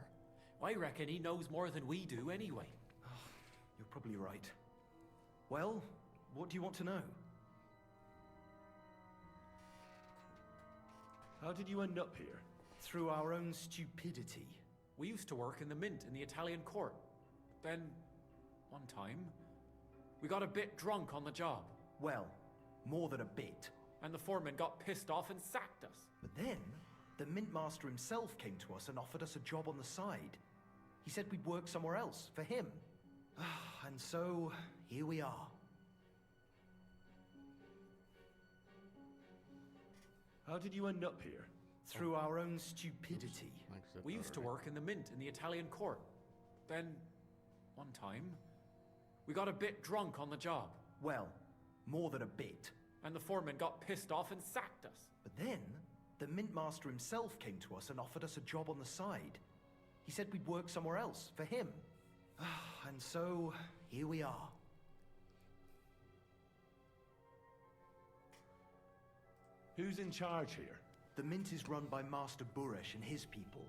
I reckon he knows more than we do anyway. You're probably right. Well, what do you want to know? How did you end up here? Through our own stupidity. We used to work in the mint in the Italian court. Then, one time, we got a bit drunk on the job. Well, more than a bit. And the foreman got pissed off and sacked us. But then, the mint master himself came to us and offered us a job on the side. He said we'd work somewhere else, for him. And so, here we are. How did you end up here? Through our own stupidity. We used to work in the mint in the Italian court. Then, one time, we got a bit drunk on the job. Well, more than a bit. And the foreman got pissed off and sacked us. But then, the mint master himself came to us and offered us a job on the side. He said we'd work somewhere else, for him. And so, here we are. Who's in charge here? The mint is run by Master Buresh and his people.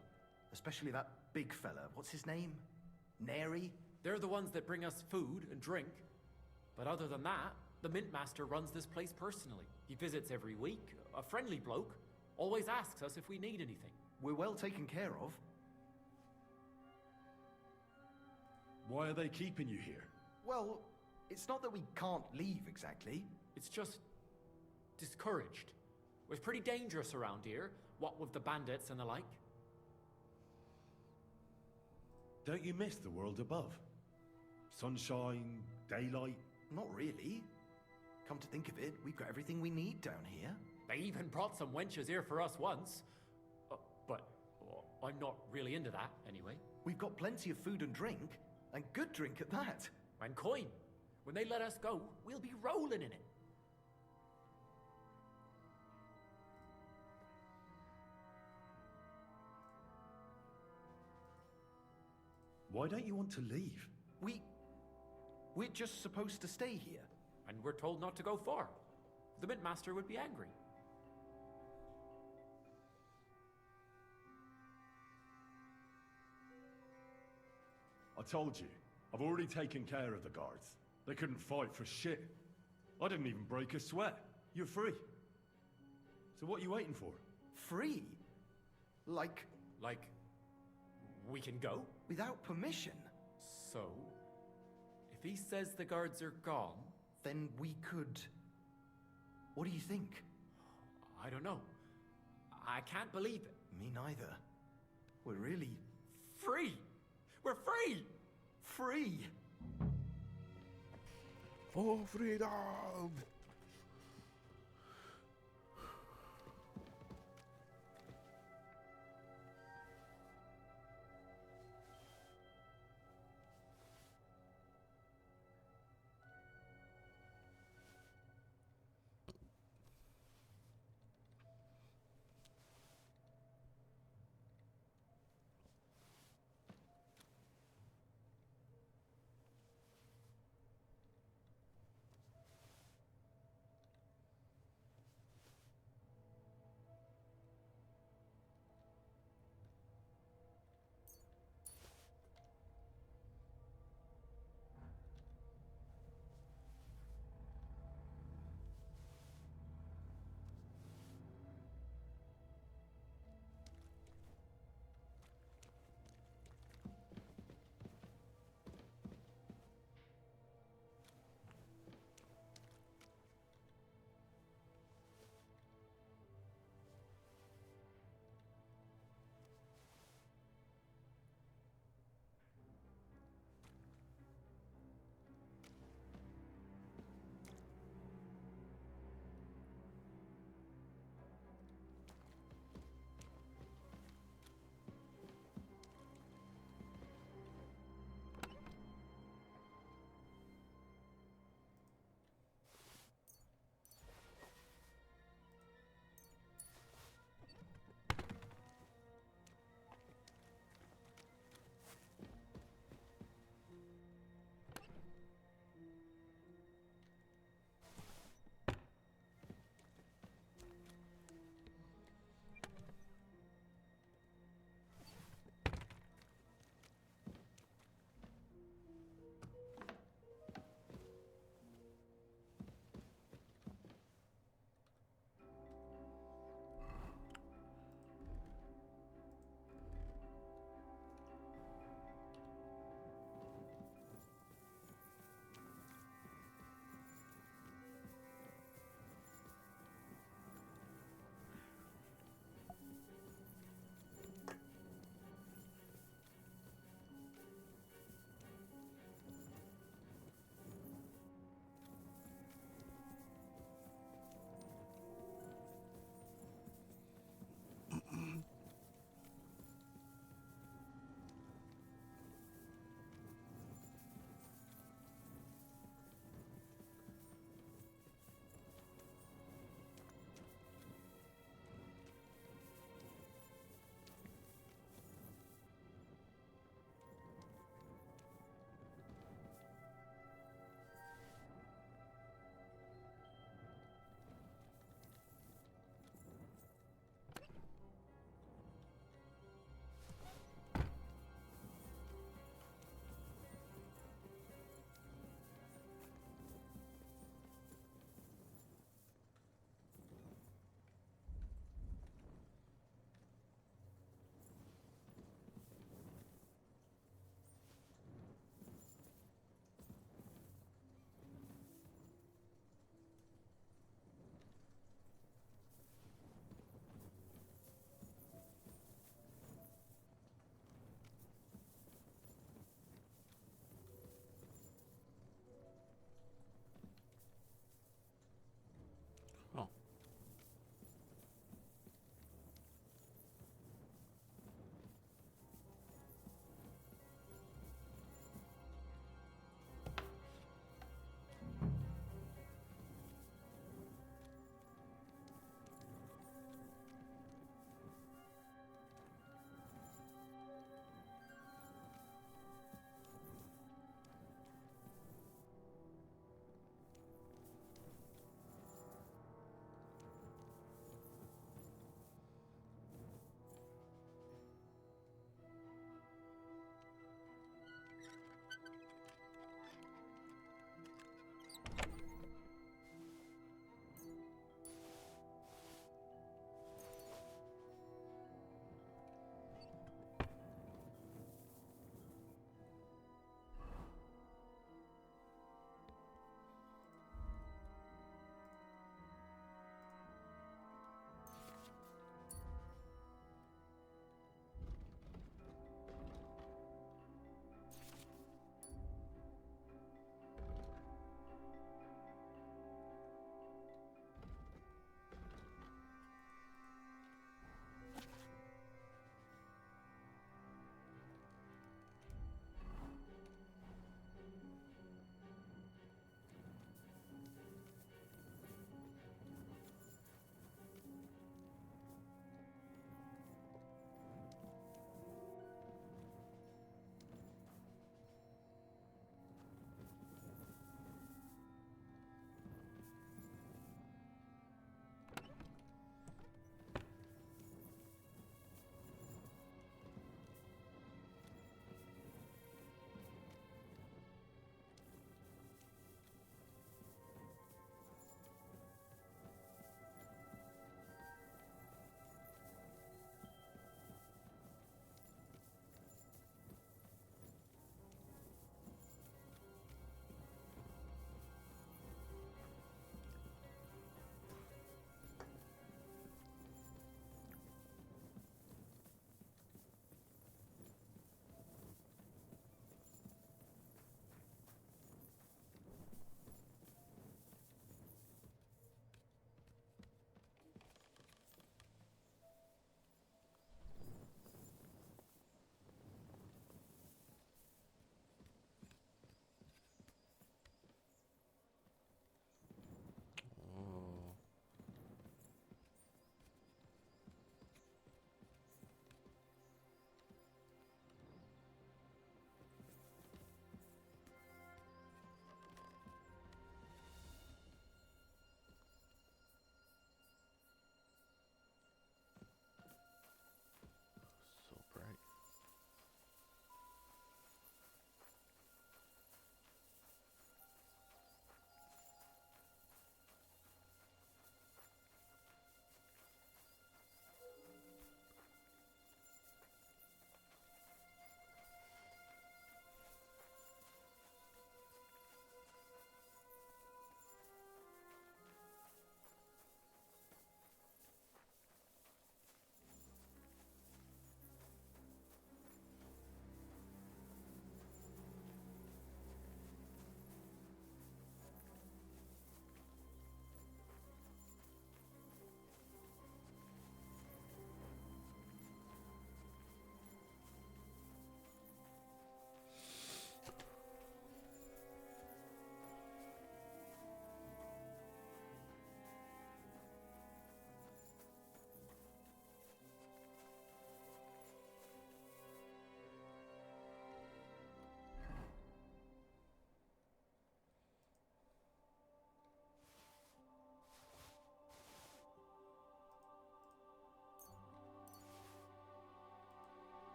Especially that big fella. What's his name? Neri? They're the ones that bring us food and drink. But other than that, the mint master runs this place personally. He visits every week, a friendly bloke. Always asks us if we need anything. We're well taken care of. Why are they keeping you here? Well, it's not that we can't leave exactly. It's just discouraged. It was pretty dangerous around here, what with the bandits and the like. Don't you miss the world above? Sunshine, daylight? Not really. Come to think of it, we've got everything we need down here. They even brought some wenches here for us once. But I'm not really into that, anyway. We've got plenty of food and drink, and good drink at that. And coin. When they let us go, we'll be rolling in it. Why don't you want to leave? We're just supposed to stay here. And we're told not to go far. The mint master would be angry. I told you, I've already taken care of the guards. They couldn't fight for shit. I didn't even break a sweat. You're free. So what are you waiting for? Free? Like, we can go? without permission? So, if he says the guards are gone... Then we could... What do you think? I don't know. I can't believe it. Me neither. We're really... Free! We're free! Free! For freedom!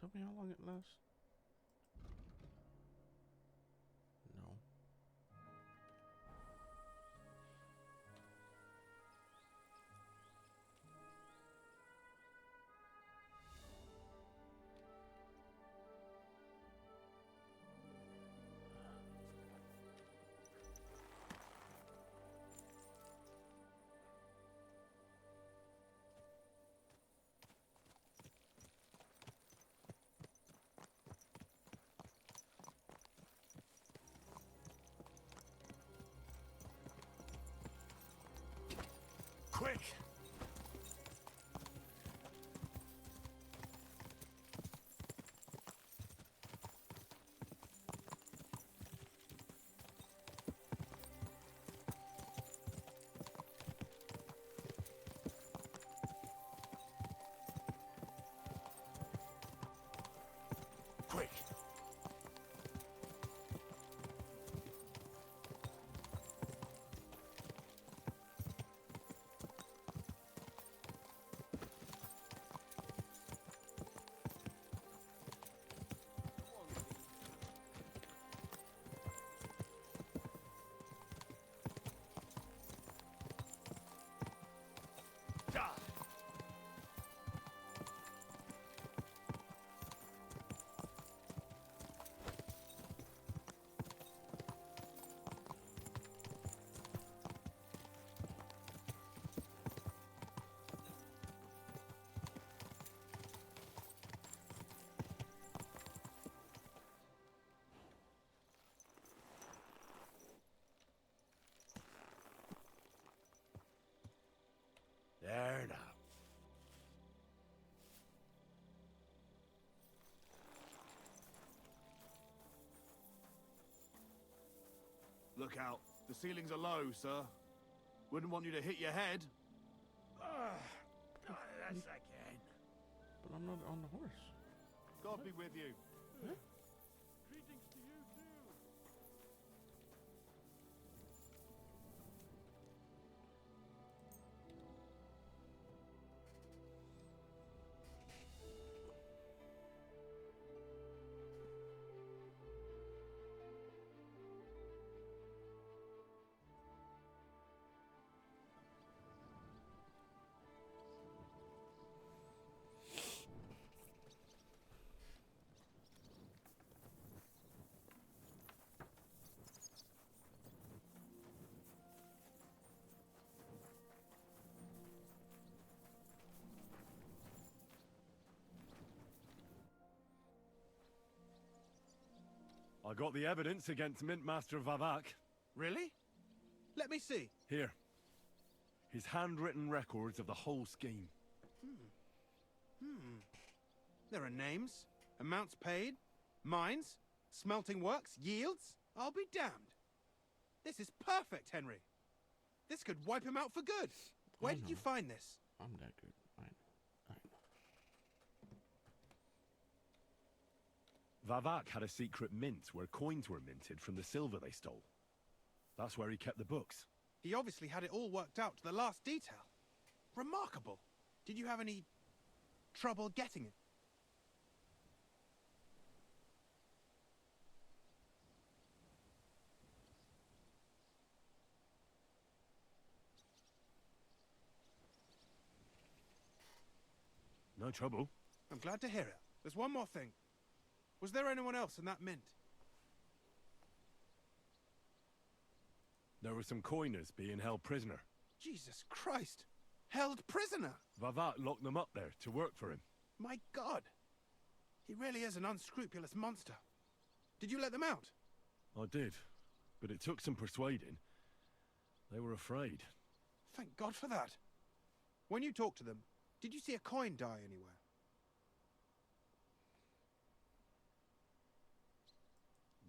tell me how long it lasts? No. Quick! Quick! There now. Look out. The ceilings are low, sir. Wouldn't want you to hit your head. That's again. But I'm not on the horse. God be with you. Huh? Greetings to you too. I got the evidence against Mint Master Vavak. Really? Let me see. Here. His handwritten records of the whole scheme. There are names, amounts paid, mines, smelting works, yields. I'll be damned. This is perfect, Henry. This could wipe him out for good. Where did you find this? I'm that good. Vavak had a secret mint where coins were minted from the silver they stole. That's where he kept the books. He obviously had it all worked out to the last detail. Remarkable. Did you have any trouble getting it? No trouble. I'm glad to hear it. There's one more thing. Was there anyone else in that mint? There were some coiners being held prisoner. Jesus Christ! Held prisoner! Vavak locked them up there to work for him. My God! He really is an unscrupulous monster. Did you let them out? I did, but it took some persuading. They were afraid. Thank God for that. When you talked to them, did you see a coin die anywhere?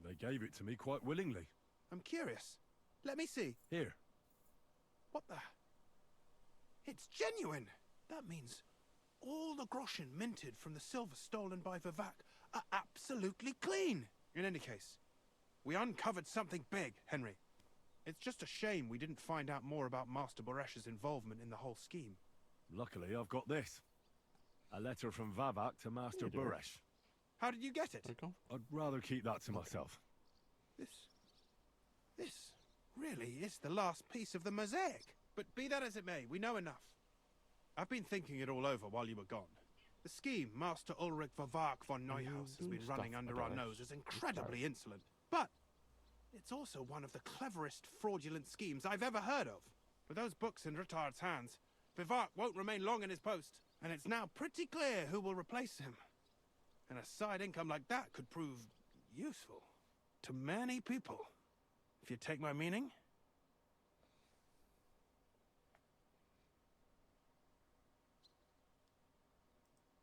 They gave it to me quite willingly. I'm curious. Let me see. Here. What the? It's genuine! That means all the groschen minted from the silver stolen by Vivek are absolutely clean! In any case, we uncovered something big, Henry. It's just a shame we didn't find out more about Master Boresh's involvement in the whole scheme. Luckily, I've got this. A letter from Vavak to Master Boresh. How did you get it? I'd rather keep that to myself. This really is the last piece of the mosaic. But be that as it may, we know enough. I've been thinking it all over while you were gone. The scheme Master Ulrich Vervark von Neuhaus has been running under our nose is incredibly insolent. But it's also one of the cleverest fraudulent schemes I've ever heard of. With those books in Rittard's hands, Vervark won't remain long in his post, and it's now pretty clear who will replace him. And a side income like that could prove useful to many people, if you take my meaning.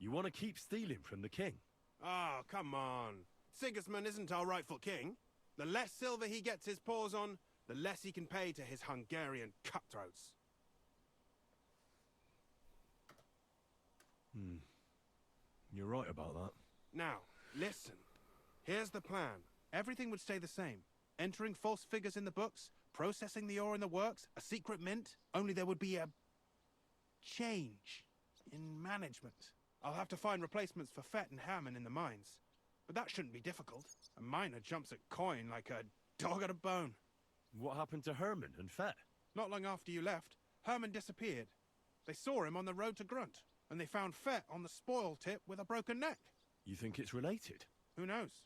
You want to keep stealing from the king? Oh, come on. Sigismund isn't our rightful king. The less silver he gets his paws on, the less he can pay to his Hungarian cutthroats. You're right about that. Now, listen. Here's the plan. Everything would stay the same. Entering false figures in the books, processing the ore in the works, a secret mint, only there would be a change in management. I'll have to find replacements for Fett and Herman in the mines. But that shouldn't be difficult. A miner jumps at coin like a dog at a bone. What happened to Herman and Fett? Not long after you left, Herman disappeared. They saw him on the road to Grunt, and they found Fett on the spoil tip with a broken neck. You think it's related? Who knows?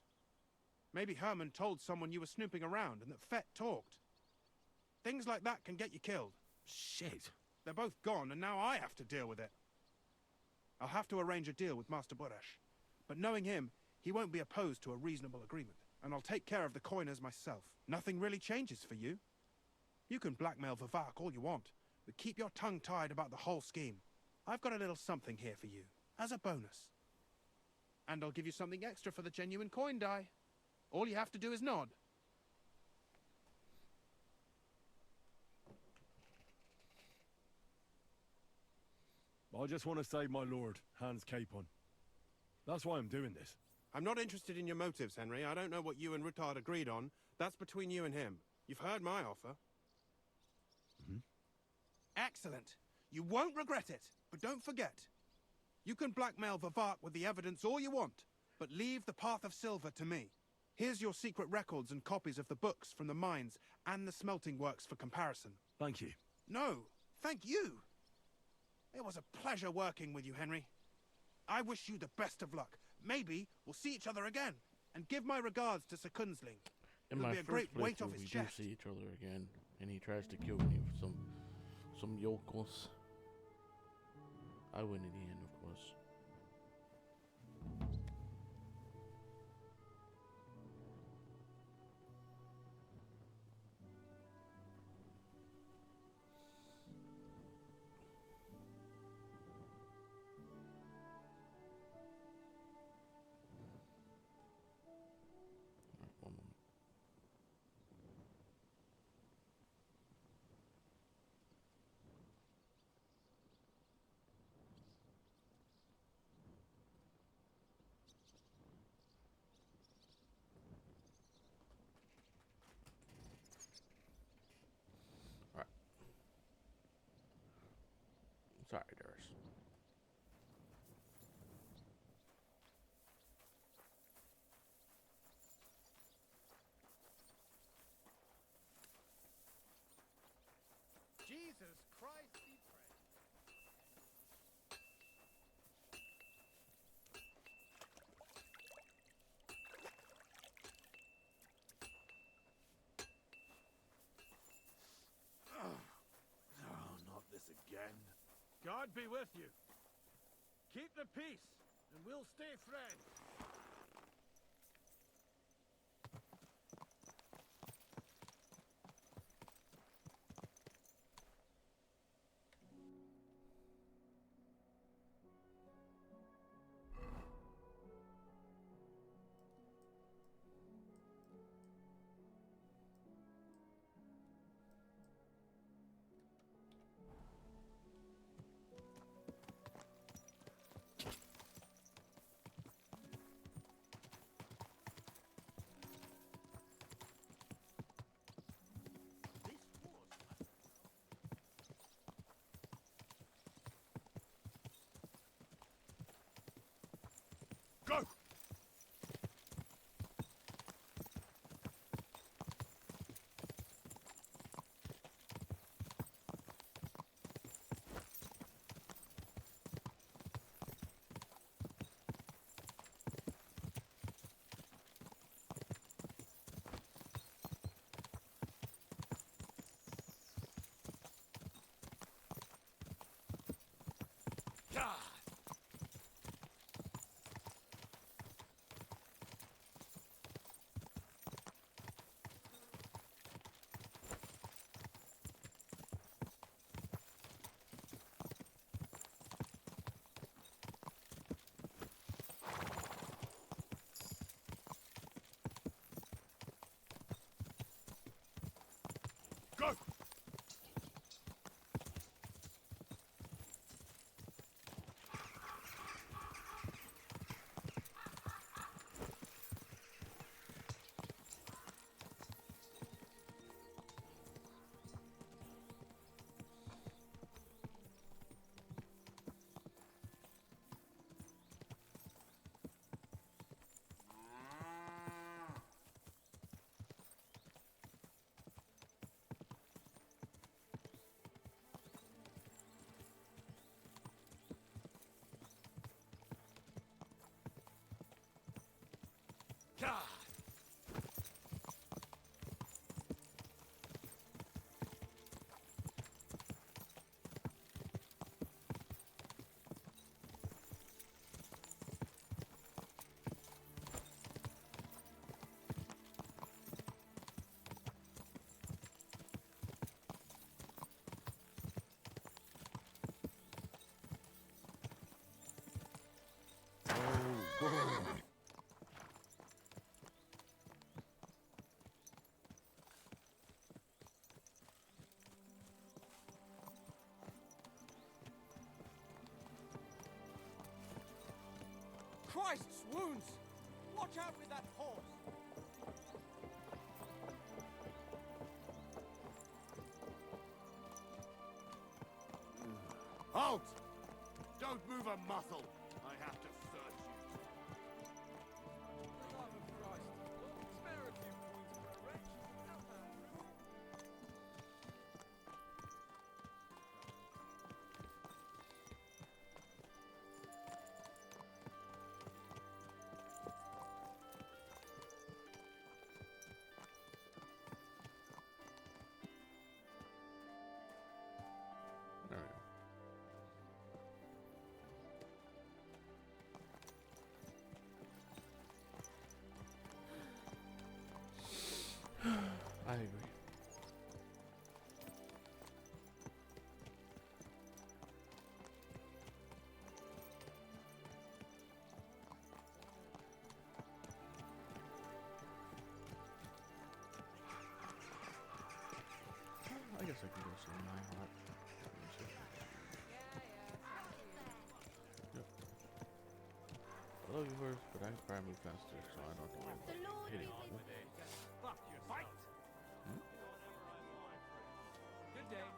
Maybe Herman told someone you were snooping around and that Fett talked. Things like that can get you killed. Shit. They're both gone, and now I have to deal with it. I'll have to arrange a deal with Master Buresh. But knowing him, he won't be opposed to a reasonable agreement. And I'll take care of the coiners myself. Nothing really changes for you. You can blackmail Vervark all you want, but keep your tongue tied about the whole scheme. I've got a little something here for you, as a bonus. And I'll give you something extra for the genuine coin die. All you have to do is nod. I just want to save my lord, Hans Capon. That's why I'm doing this. I'm not interested in your motives, Henry. I don't know what you and Rittard agreed on. That's between you and him. You've heard my offer. Excellent. You won't regret it. But don't forget, you can blackmail Vervark with the evidence all you want, but leave the Path of Silver to me. Here's your secret records and copies of the books from the mines and the smelting works for comparison. Thank you. No, thank you. It was a pleasure working with you, Henry. I wish you the best of luck. Maybe we'll see each other again. And give my regards to Sir Kunzling. In It'll my be a great first weight off playthrough, his we chest. do see each other again, and he tries to kill me with some yokels. I win in the end, of course. Alright, one moment. Alright. Sorry, Darius. Jesus Christ be praised. Oh, not this again. God be with you. Keep the peace, and we'll stay friends. Go! Christ's wounds! Watch out with that horse! Halt! Don't move a muscle. I have to search you. For the love of Christ, spare a few points for a wretch. There we go. I agree. I guess I can go see my heart. Yep. I love you first, but I can probably move faster, so I don't think I'm hitting you. Fuck you, fight! Hmm? Good day.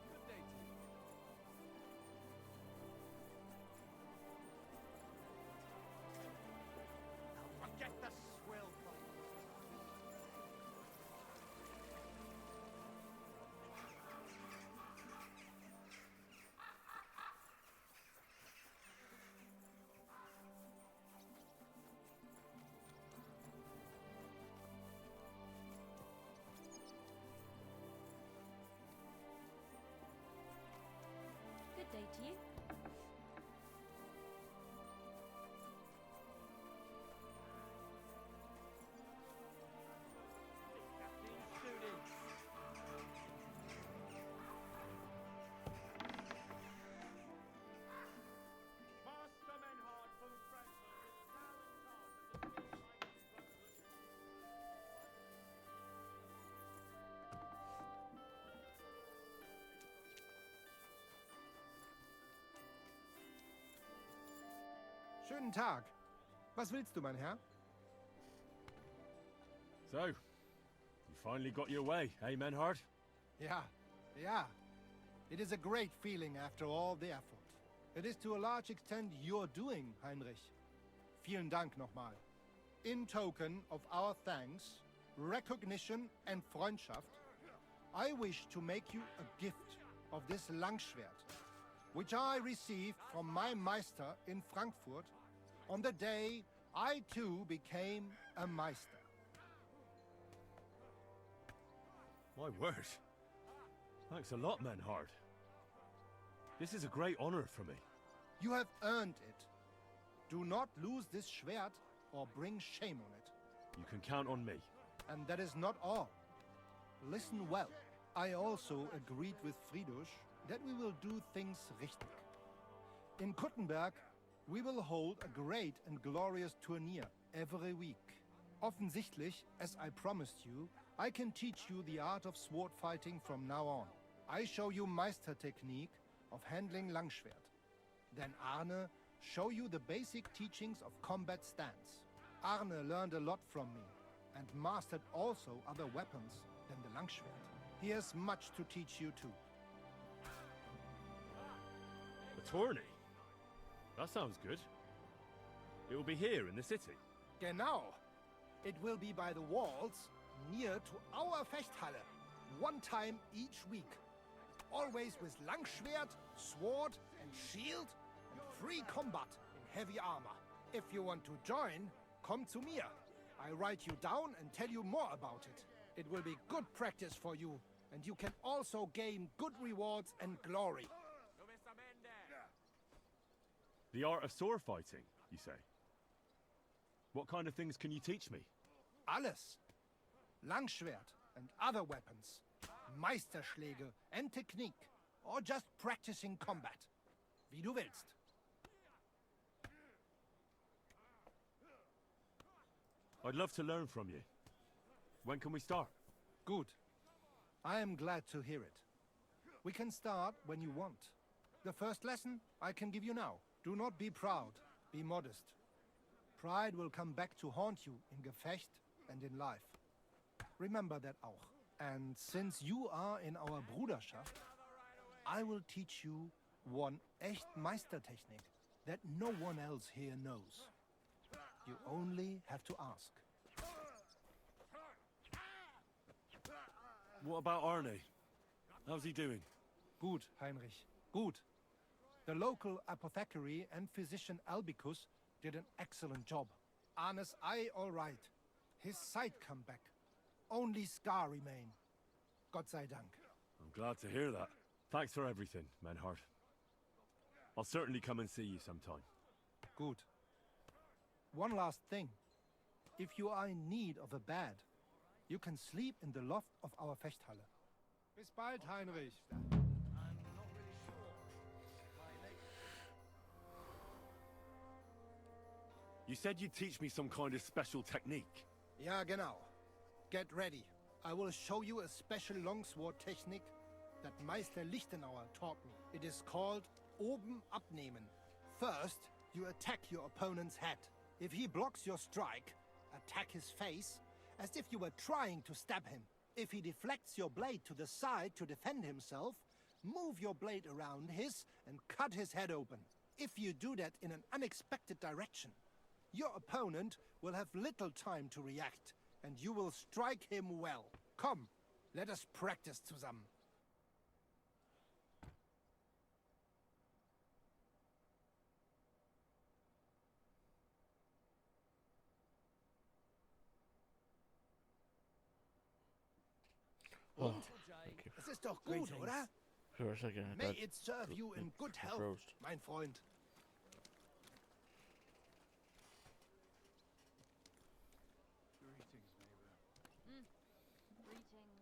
Good day to you. Forget the swill. Good day to you. Schönen Tag. Was willst du, mein Herr? So, you finally got your way, eh, Menhard? Yeah, yeah. It is a great feeling after all the effort. It is to a large extent your doing, Heinrich. Vielen Dank nochmal. In token of our thanks, recognition and Freundschaft, I wish to make you a gift of this Langschwert, which I received from my Meister in Frankfurt on the day I too became a Meister. My word. Thanks a lot, Menhard. This is a great honor for me. You have earned it. Do not lose this Schwert or bring shame on it. You can count on me. And that is not all. Listen well. I also agreed with Friedrich that we will do things richtig. In Kuttenberg, we will hold a great and glorious tourney every week. Offensichtlich, as I promised you, I can teach you the art of sword fighting from now on. I show you Meister technique of handling Langschwert. Then Arne show you the basic teachings of combat stance. Arne learned a lot from me and mastered also other weapons than the Langschwert. He has much to teach you too. A tourney? That sounds good. It will be here in the city. Genau. It will be by the walls, near to our Fechthalle, one time each week. Always with Langschwert, sword and shield, and free combat in heavy armor. If you want to join, come to me. I write you down and tell you more about it. It will be good practice for you, and you can also gain good rewards and glory. The art of sword fighting, you say? What kind of things can you teach me? Alles. Langschwert and other weapons. Meisterschläge and technique. Or just practicing combat. Wie du willst. I'd love to learn from you. When can we start? Good. I am glad to hear it. We can start when you want. The first lesson I can give you now. Do not be proud, be modest. Pride will come back to haunt you in Gefecht and in life. Remember that auch. And since you are in our Bruderschaft, I will teach you one echt Meistertechnik that no one else here knows. You only have to ask. What about Arne? How's he doing? Good, Heinrich. Good. The local apothecary and physician Albicus did an excellent job. Arne's eye all right. His sight come back. Only scar remain. Gott sei Dank. I'm glad to hear that. Thanks for everything, Menhard. I'll certainly come and see you sometime. Good. One last thing. If you are in need of a bed, you can sleep in the loft of our Fechthalle. Bis bald, Heinrich. You said you'd teach me some kind of special technique. Ja, genau. Get ready. I will show you a special longsword technique that Meister Lichtenauer taught me. It is called Oben abnehmen. First, you attack your opponent's head. If he blocks your strike, attack his face as if you were trying to stab him. If he deflects your blade to the side to defend himself, move your blade around his and cut his head open. If you do that in an unexpected direction, your opponent will have little time to react, and you will strike him well. Come, let us practice zusammen. Oh, Es ist doch gut, oder? for a second, I May thought it serve you in good health, roast. mein Freund. Greetings.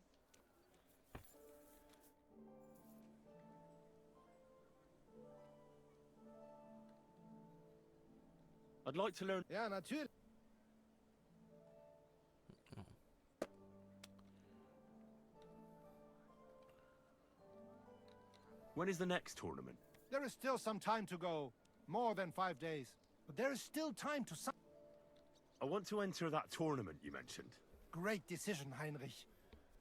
I'd like to learn... Ja, natürlich. When is the next tournament? There is still some time to go. More than 5 days. But there is still time to... I want to enter that tournament you mentioned. Great decision, Heinrich.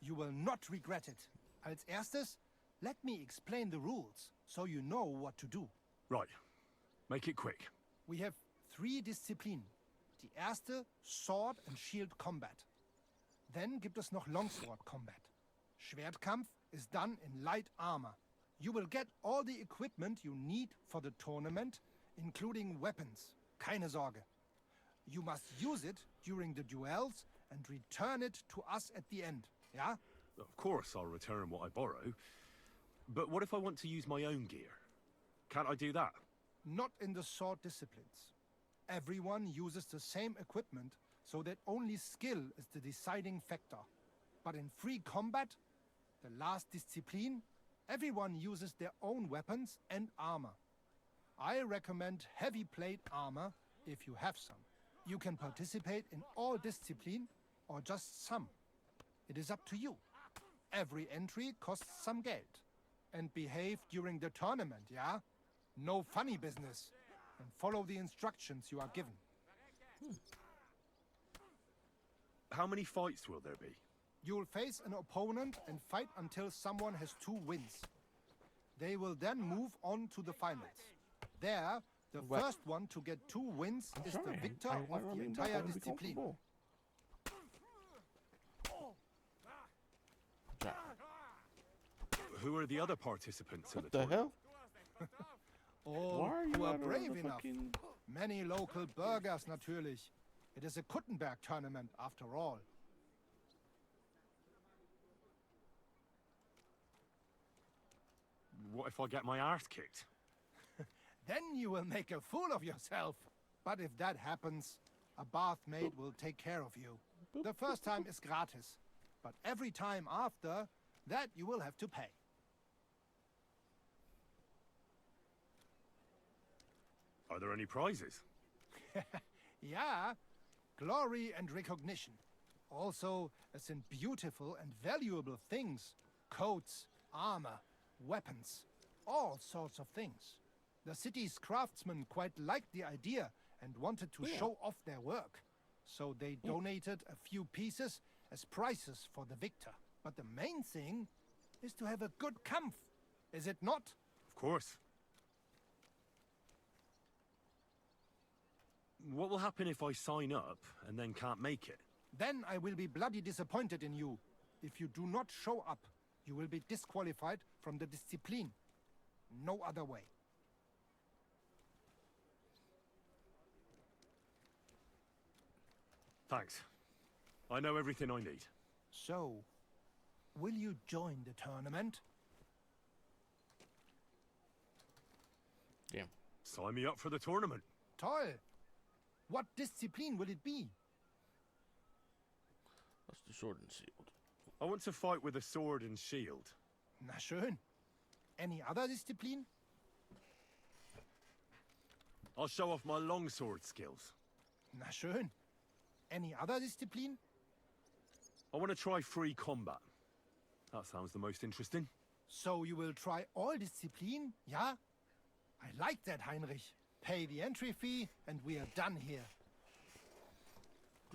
You will not regret it. Als erstes, let me explain the rules, so you know what to do. Right. Make it quick. We have 3 Disziplinen. Die erste, Sword and Shield Combat. Then gibt es noch Longsword Combat. Schwertkampf is done in light armor. You will get all the equipment you need for the tournament, including weapons. Keine Sorge. You must use it during the duels and return it to us at the end, yeah? Of course I'll return what I borrow. But what if I want to use my own gear? Can't I do that? Not in the sword disciplines. Everyone uses the same equipment, so that only skill is the deciding factor. But in free combat, the last discipline, everyone uses their own weapons and armor. I recommend heavy plate armor if you have some. You can participate in all discipline or just some. It is up to you. Every entry costs some Geld. And behave during the tournament, yeah? No funny business. And follow the instructions you are given. How many fights will there be? You'll face an opponent and fight until someone has 2 wins. They will then move on to the finals. There, the first one to get 2 wins is the victor of the entire discipline. Who are the other participants in What the the hell? All Why are you who are not on brave the enough. fucking... Many local burghers, natürlich. It is a Kuttenberg tournament, after all. What if I get my arse kicked? Then you will make a fool of yourself. But if that happens, a bath maid will take care of you. The first time is gratis. But every time after, that you will have to pay. Are there any prizes? Yeah, glory and recognition. Also, as in beautiful and valuable things. Coats, armor, weapons, all sorts of things. The city's craftsmen quite liked the idea and wanted to show off their work. So they donated a few pieces as prizes for the victor. But the main thing is to have a good kampf, is it not? Of course. What will happen if I sign up and then can't make it? Then I will be bloody disappointed in you. If you do not show up, you will be disqualified from the discipline. No other way. Thanks. I know everything I need. So, will you join the tournament? Damn. Sign me up for the tournament. Toll! What discipline will it be? That's the sword and shield. I want to fight with a sword and shield. Na schön. Any other discipline? I'll show off my longsword skills. Na schön. Any other discipline? I want to try free combat. That sounds the most interesting. So you will try all discipline, yeah? I like that, Heinrich. Pay the entry fee, and we are done here.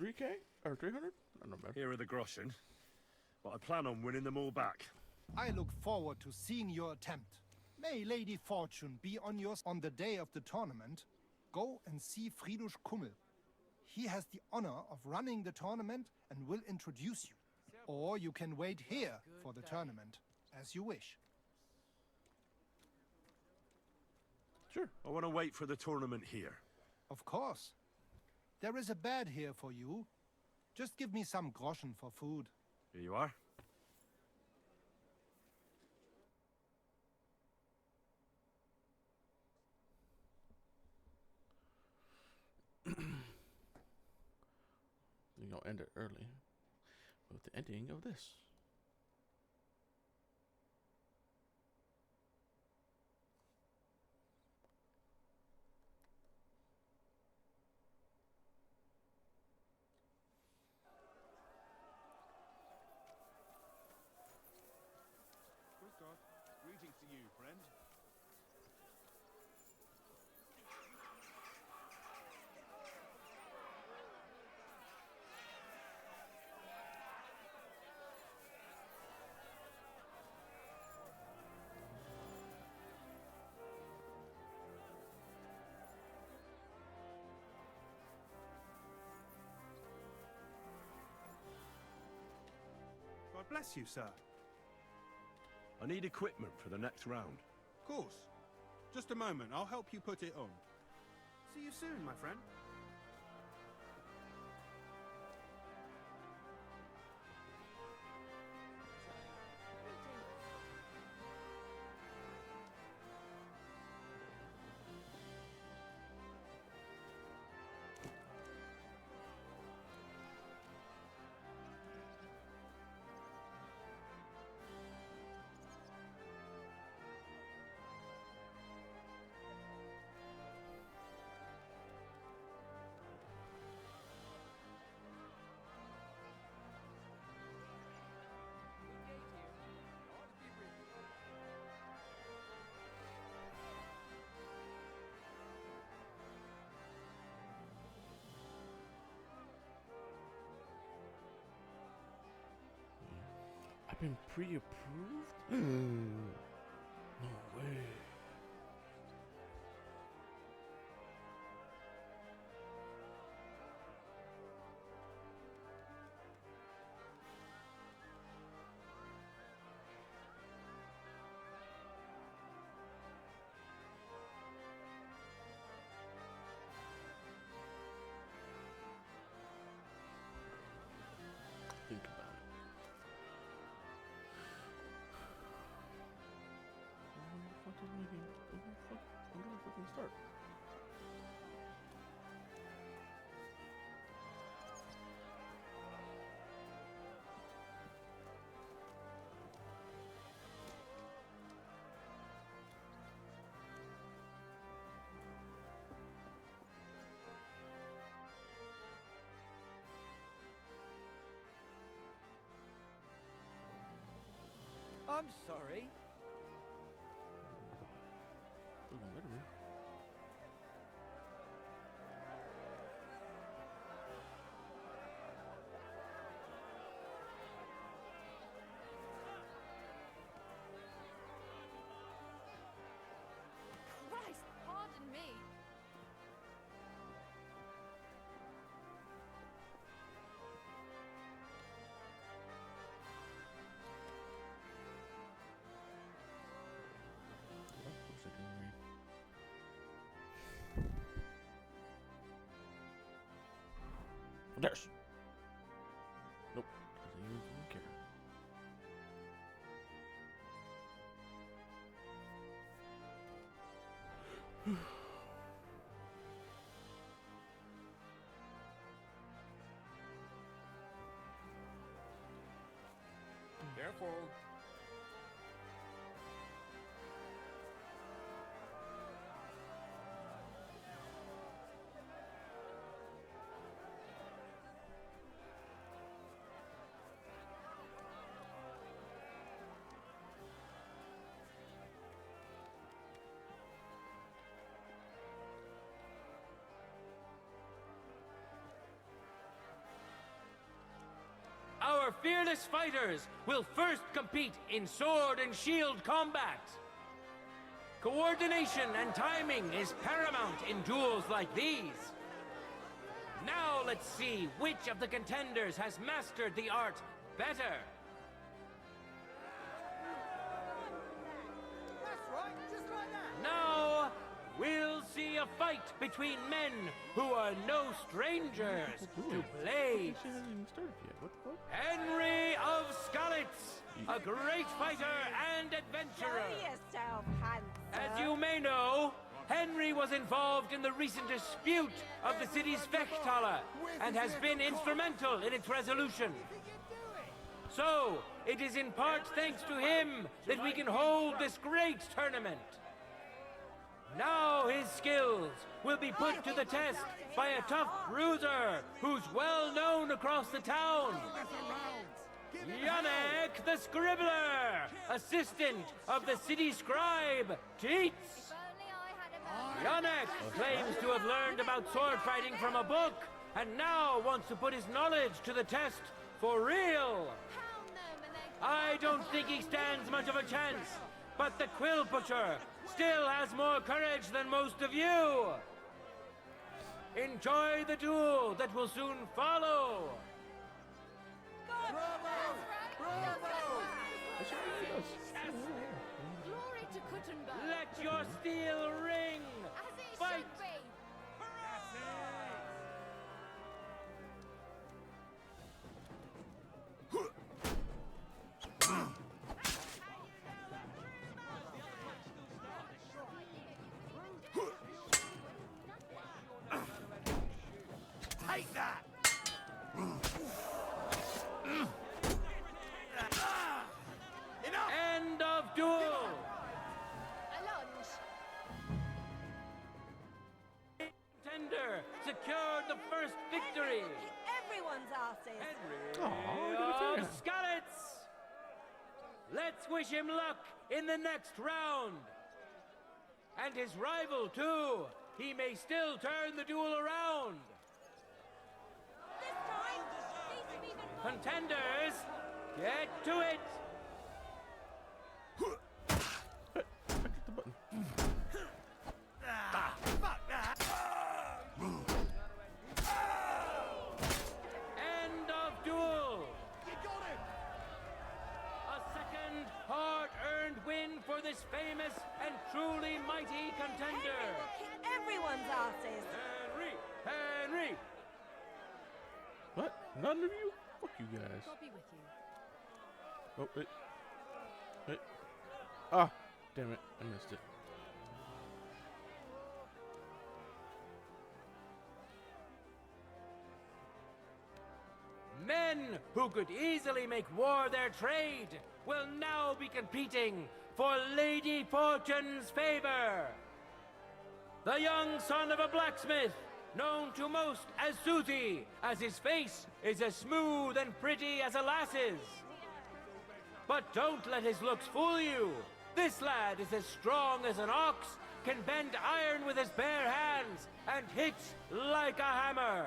3K? Or 300? I don't know. Here are the groschen. But I plan on winning them all back. I look forward to seeing your attempt. May Lady Fortune be on yours on the day of the tournament. Go and see Friedrich Kummel. He has the honor of running the tournament and will introduce you. Or you can wait here for the tournament, as you wish. Sure. I want to wait for the tournament here. Of course. There is a bed here for you. Just give me some groschen for food. Here you are. I'll end it early with the ending of this. Greetings to you, friend. God bless you, sir. I need equipment for the next round. Of course. Just a moment, I'll help you put it on. See you soon, my friend. been pre-approved? No way. Think about it. When the fuck start? I'm sorry. Doesn't matter, man. Christ, pardon me. Yes. Nope. Doesn't even care. Careful. Our fearless fighters will first compete in sword and shield combat. Coordination and timing is paramount in duels like these. Now let's see which of the contenders has mastered the art better. That's right, just like that. Now we'll see a fight between men who are no strangers to blades. She hasn't even started yet. What the fuck? Henry of Skalitz, a great fighter and adventurer. Show yourself, handsome. As you may know, Henry was involved in the recent dispute of the city's Vechthaler and has been instrumental in its resolution. So, it is in part thanks to him that we can hold this great tournament. Now his skills will be put to the test by a tough bruiser who's well known across the town. Yannick the Scribbler, assistant of the city scribe, Teets. Yannick claims to have learned about sword fighting from a book and now wants to put his knowledge to the test for real. I don't think he stands much of a chance, but the Quill Butcher still has more courage than most of you. Enjoy the duel that will soon follow. Glory to Kuttenberg. Let your steel ring. As it Fight. should be. Take that! End of duel. A lunge. Contender secured the first victory. Everyone's asses. Henry of Skalitz. Let's wish him luck in the next round. And his rival, too. He may still turn the duel around. This time, need to be even more. Contenders, get to it. What? None of you? Fuck you guys. God be with you. Oh, wait. Wait. Ah, damn it. I missed it. Men who could easily make war their trade will now be competing for Lady Fortune's favor. The young son of a blacksmith, known to most as Susie, as his face is as smooth and pretty as a lass's. But don't let his looks fool you. This lad is as strong as an ox, can bend iron with his bare hands, and hit like a hammer.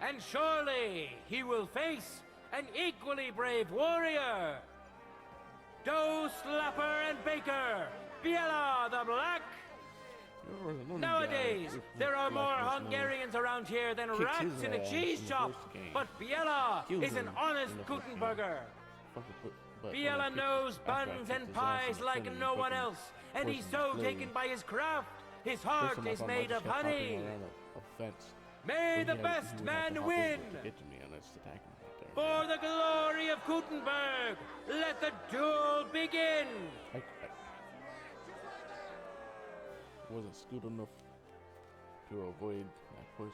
And surely he will face an equally brave warrior. Dough Slapper and Baker, Biela the Black. Nowadays, there are more Hungarians around here than rats in a cheese shop. But Biela is an honest Gutenberger. Biela knows buns and pies like no one else, and he's so taken by his craft, his heart is made of honey. May the best man win! For the glory of Gutenberg, let the duel begin! Wasn't skilled enough to avoid that poison.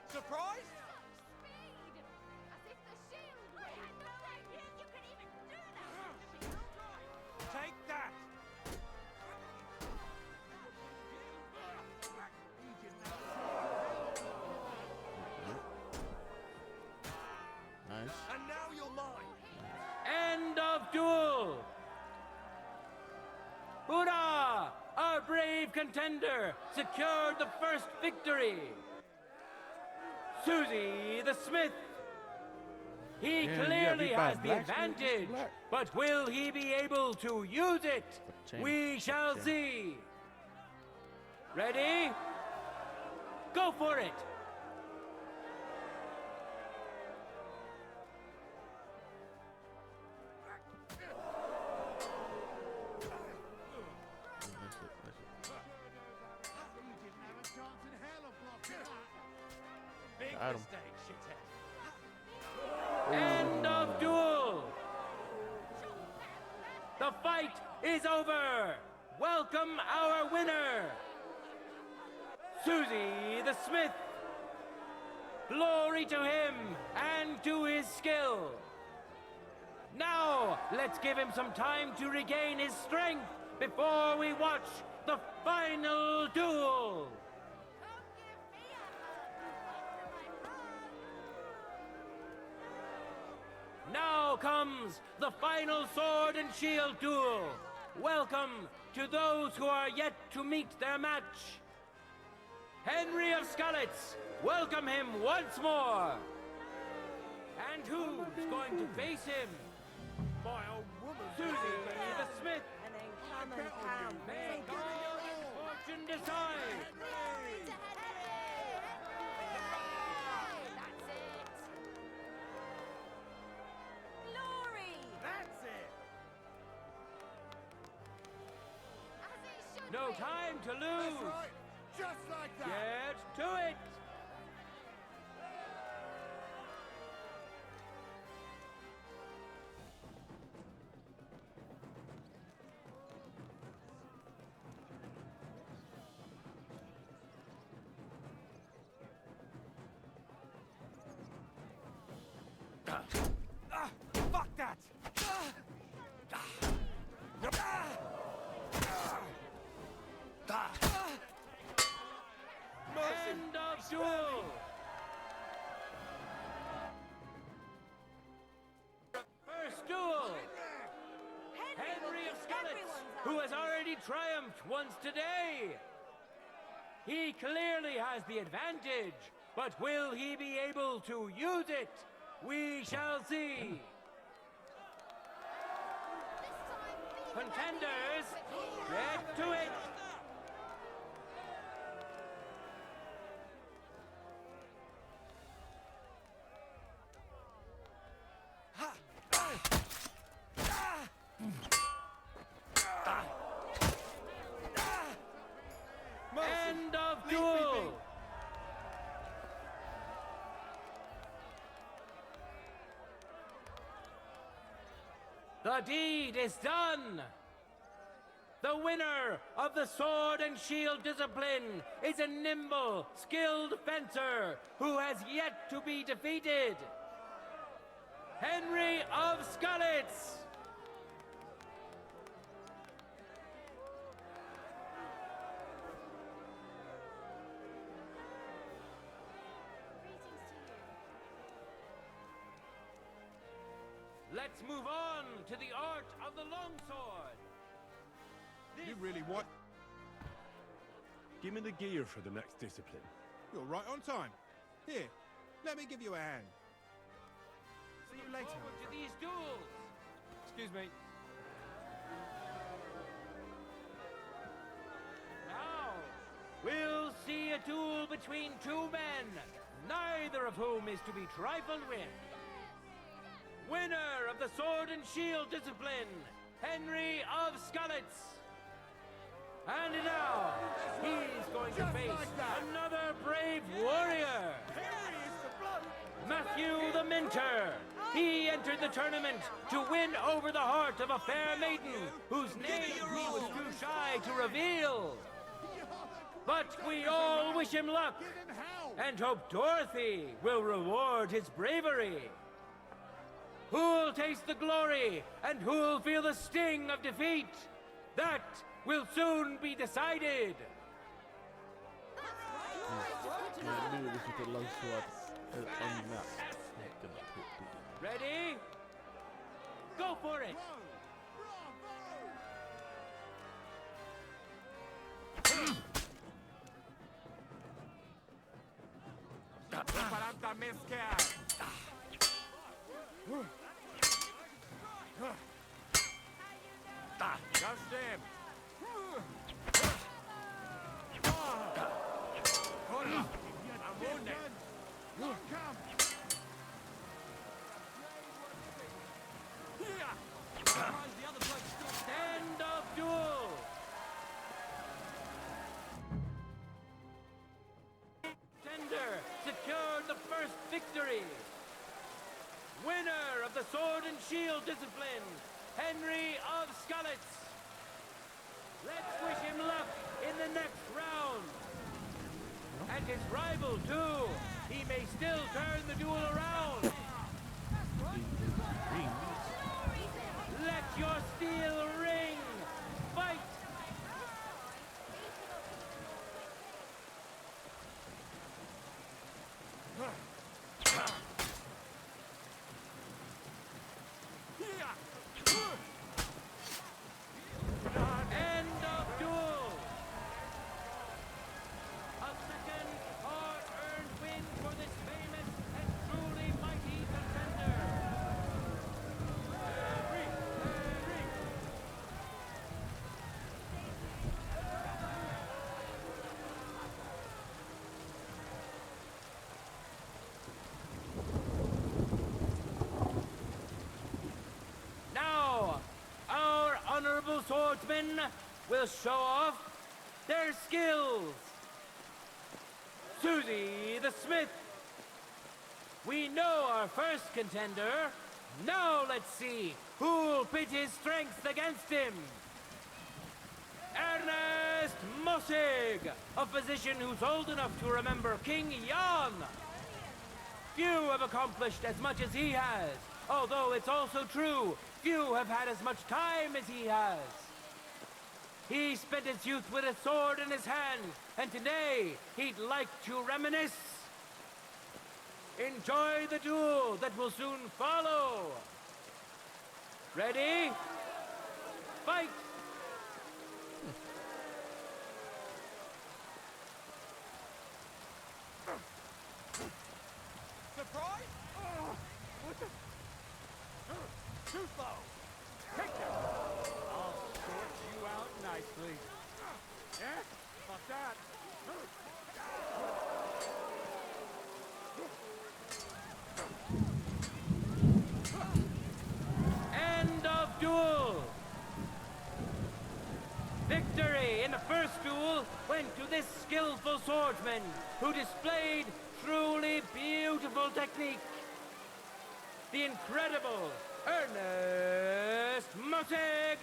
Surprised? Take that! Nice. And now you're mine! End of duel! Hurrah! Our brave contender secured the first victory! Susie the Smith! He Yeah, clearly yeah, has the advantage, but will he be able to use it? We shall see! Ready? Go for it! Got him. End of duel! The fight is over! Welcome our winner! Susie the Smith! Glory to him and to his skill! Now, let's give him some time to regain his strength before we watch the final duel! Now comes the final sword and shield duel. Welcome to those who are yet to meet their match. Henry of Skalitz, welcome him once more. And who's going to face him? My old woman. Susie the Smith. And then come and pound May God and fortune decide. Glory! That's it! No time to lose. That's right! Just like that! Get to it. Fuck that! End of duel. First duel. Henry of Skalitz, who has already triumphed once today. He clearly has the advantage, but will he be able to use it? We shall see. Contenders, get to it. duel! The deed is done! The winner of the sword and shield discipline is a nimble, skilled fencer who has yet to be defeated. Henry of Skalitz! Let's move on to the art of the longsword. You really what? Give me the gear for the next discipline. You're right on time. Here, let me give you a hand. See you later. Forward to these duels. Excuse me. Now, we'll see a duel between two men, neither of whom is to be trifled with. Winner of the sword and shield discipline, Henry of Skalitz. And now, he's going to face another brave warrior. Matthew the Minter. He entered the tournament to win over the heart of a fair maiden whose name he was too shy to reveal. But we all wish him luck and hope Dorothy will reward his bravery. Who'll taste the glory and who'll feel the sting of defeat? That will soon be decided. Nu är vi sitter longsword on map. Ready? Go for it! Just him. I'm wounded. End of duel! Tender secured the first victory. Winner of the sword and shield discipline, Henry of Skalitz. Let's wish him luck in the next round. And his rival too. He may still turn the duel around. Let your steel ring. Fight. End of duel. A second hard-earned win for this famous and truly mighty contender. Henry. Now, our honorable swordsmen will show off their skills. Susie the Smith. We know our first contender. Now let's see who'll pit his strength against him. Ernest Mossig, a physician who's old enough to remember King Jan. Few have accomplished as much as he has, although it's also true, few have had as much time as he has. He spent his youth with a sword in his hand, and today he'd like to reminisce. Enjoy the duel that will soon follow. Ready? Fight! Surprise? What the? Too slow. Take him. I'll sort you out nicely. Yeah? Like that. End of duel! Victory in the first duel went to this skillful swordsman who displayed truly beautiful technique. The incredible Ernest Mossig.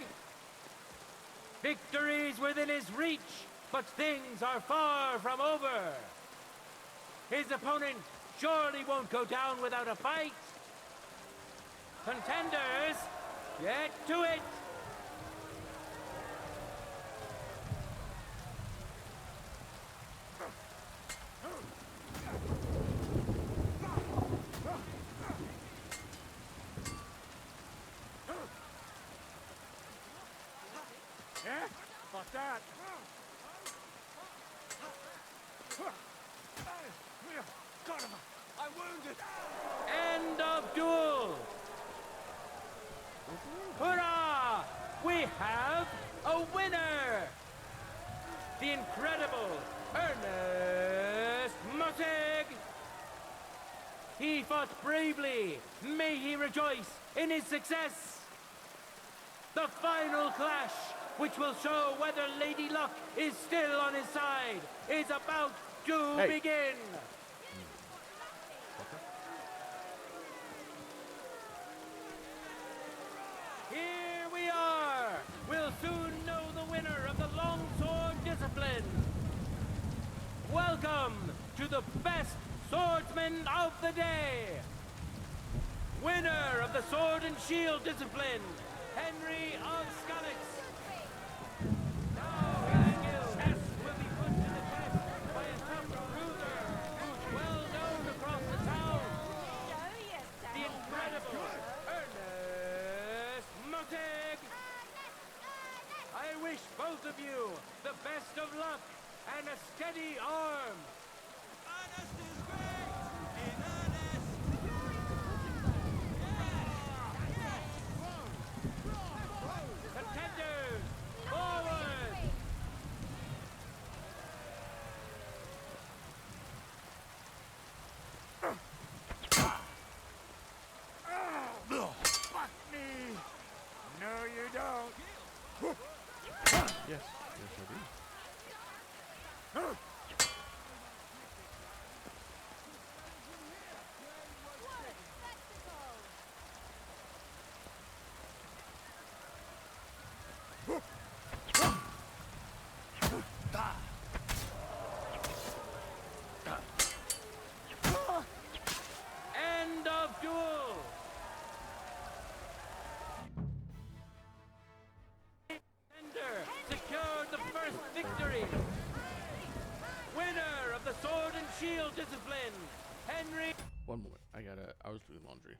Victory's within his reach, but things are far from over. His opponent surely won't go down without a fight. Contenders, get to it! Yeah? Fuck that. Got him. I'm wounded. End of duel! Hurrah! We have a winner! The incredible Ernest Mossig! He fought bravely. May he rejoice in his success! The final clash, which will show whether Lady Luck is still on his side, is about to begin! Here we are! We'll soon know the winner of the longsword discipline! Welcome to the best swordsman of the day! Winner of the sword and shield discipline, Henry of Skalitz! Now Ergil's test will be put to the test by a tough cruiser who's well known across the town! The incredible Ernest Mossig! I wish both of you the best of luck and a steady arm! Ernest is great! In earnest! Contenders, forward! Fuck me. No, you don't. Yes, I do. End of duel! Contender secured the first victory! Winner of the sword and shield discipline, Henry... One moment. I was doing laundry.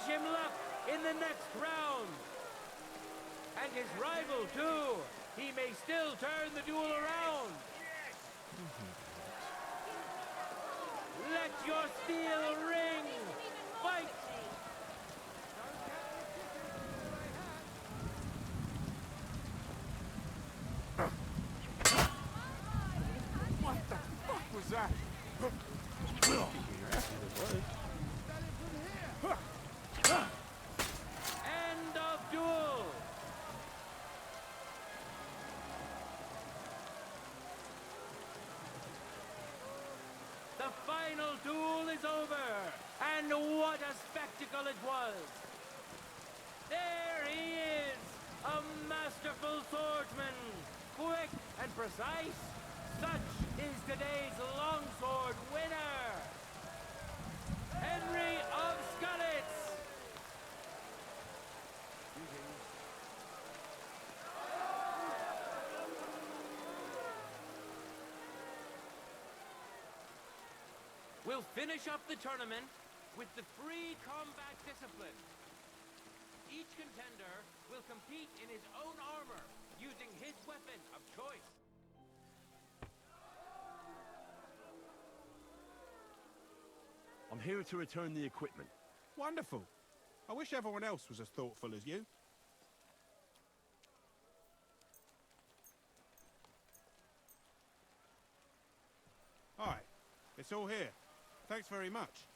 him luck in the next round. And his rival, too. He may still turn the duel around. Let your steel ring. Fight! What the fuck was that? End of duel. The final duel is over, and what a spectacle it was! There he is, a masterful swordsman, quick and precise. Such is today's longsword winner, Henry of Skalitz. We'll finish up the tournament with the free combat discipline. Each contender will compete in his own armor, using his weapon of choice. I'm here to return the equipment. Wonderful. I wish everyone else was as thoughtful as you. Hi. It's all here. Thanks very much.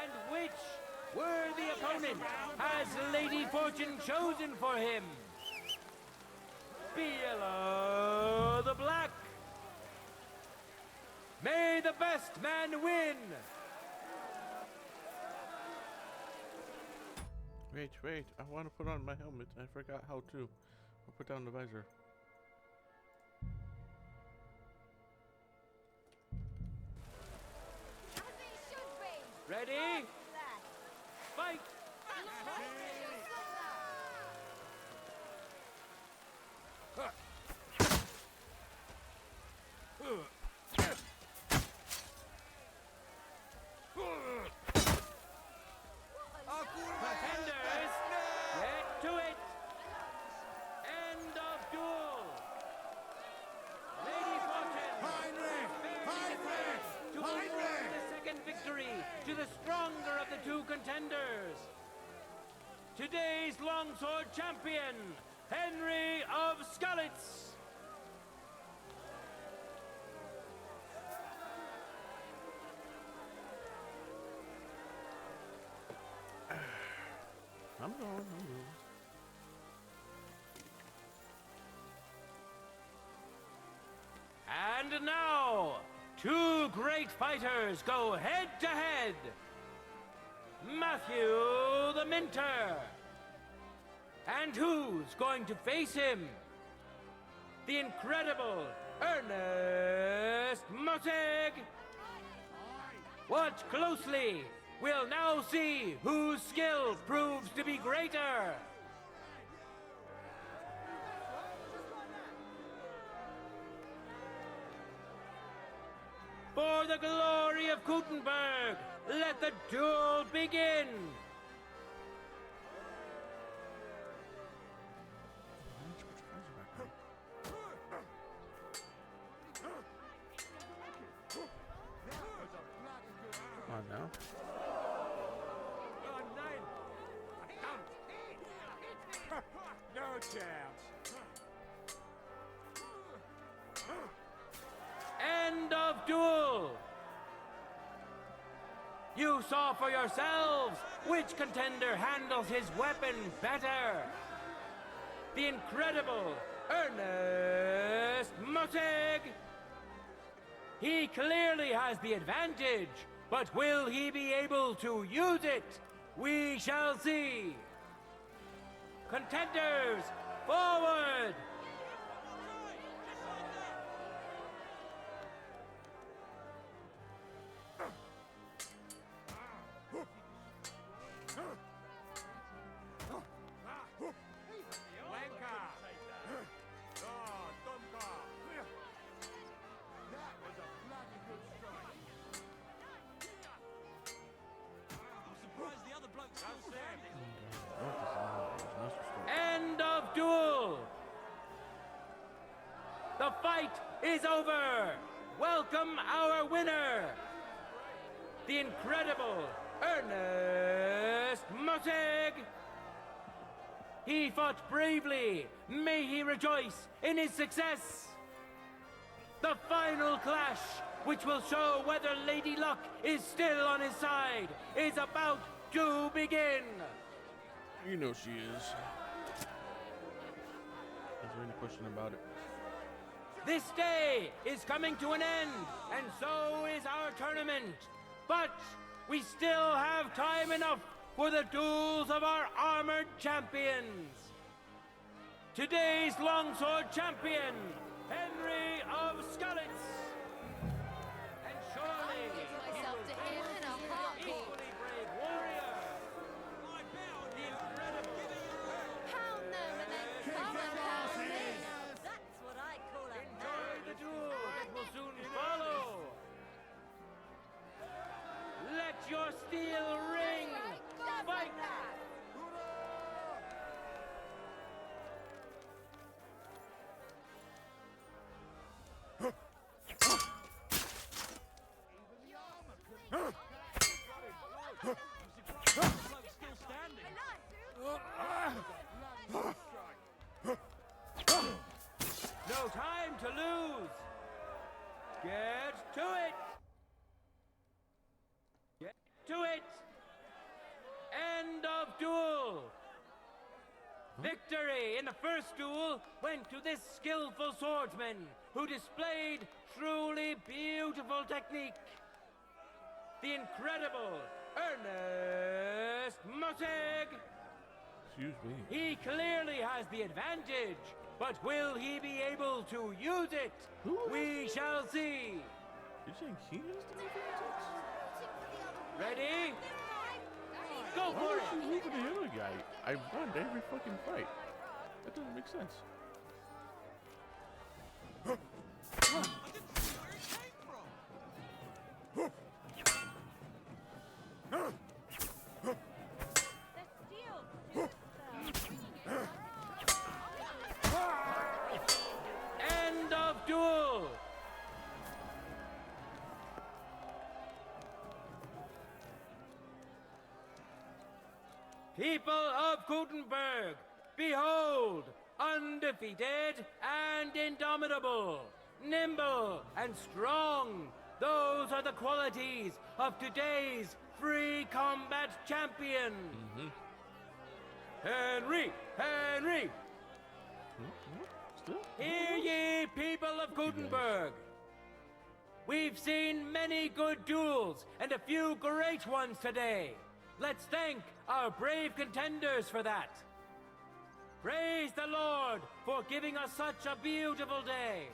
And which worthy opponent has Lady Fortune chosen for him? Below the Black. May the best man win. Wait, I want to put on my helmet. I forgot how to. I'll put down the visor. Ready? Fight! Contenders, get to it! End of duel! Lady Fortune to award the second victory to the stronger of the two contenders. Today's longsword champion, Henry of Skalitz. I'm going. And now, two great fighters go head to head. Matthew the Minter. And who's going to face him? The incredible Ernest Mossig. Watch closely. We'll now see whose skill proves to be greater. For the glory of Gutenberg, let the duel begin! Watch out. End of duel! You saw for yourselves which contender handles his weapon better. The incredible Ernest Mossig! He clearly has the advantage, but will he be able to use it? We shall see. Contenders, forward! End of duel! The fight is over! Welcome our winner! The incredible Ernest Mossig! He fought bravely. May he rejoice in his success! The final clash, which will show whether Lady Luck is still on his side, is about to begin! You know she is. Is there any question about it? This day is coming to an end, and so is our tournament. But we still have time enough for the duels of our armored champions. Today's longsword champion, Henry of Skalitz. And surely I'll give myself to him in a heartbeat. equally brave warrior. The incredible Pound them and then come and pound me. That's what I call a Enjoy the duel that will soon follow. Let your steel ring. Fight! No time to lose. Get to it. Get to it. End of duel. Victory in the first duel went to this skillful swordsman who displayed truly beautiful technique. The incredible Ernest Mossig. Excuse me. He clearly has the advantage, but will he be able to use it? We shall see. You saying he has the advantage? Ready? Go Why for is she it. leaving the other guy? I run every fucking fight. That doesn't make sense. End of duel. People of Gutenberg, behold, undefeated and indomitable, nimble and strong. Those are the qualities of today's free combat champion. Henry, Henry. Hear ye, people of Gutenberg. We've seen many good duels and a few great ones today. Let's thank our brave contenders for that. Praise the Lord for giving us such a beautiful day.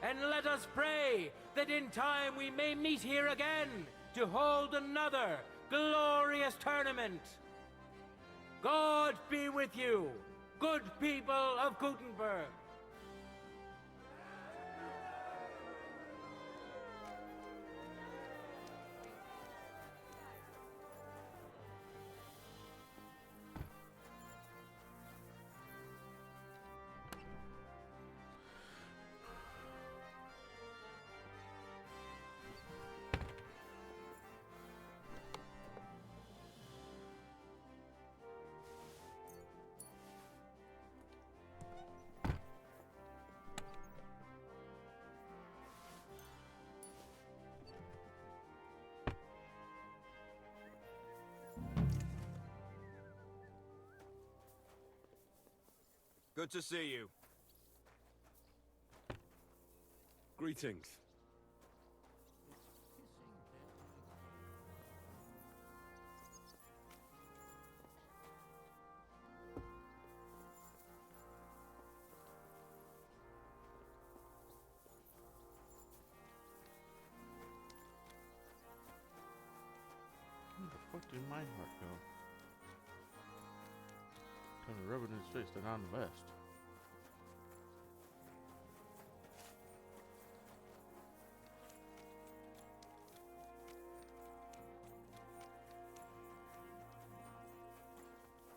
And let us pray that in time we may meet here again to hold another glorious tournament. God be with you, good people of Gutenberg. Good to see you. Greetings. Where the fuck did Meinhardt go? Kind of rubbing his face down the vest.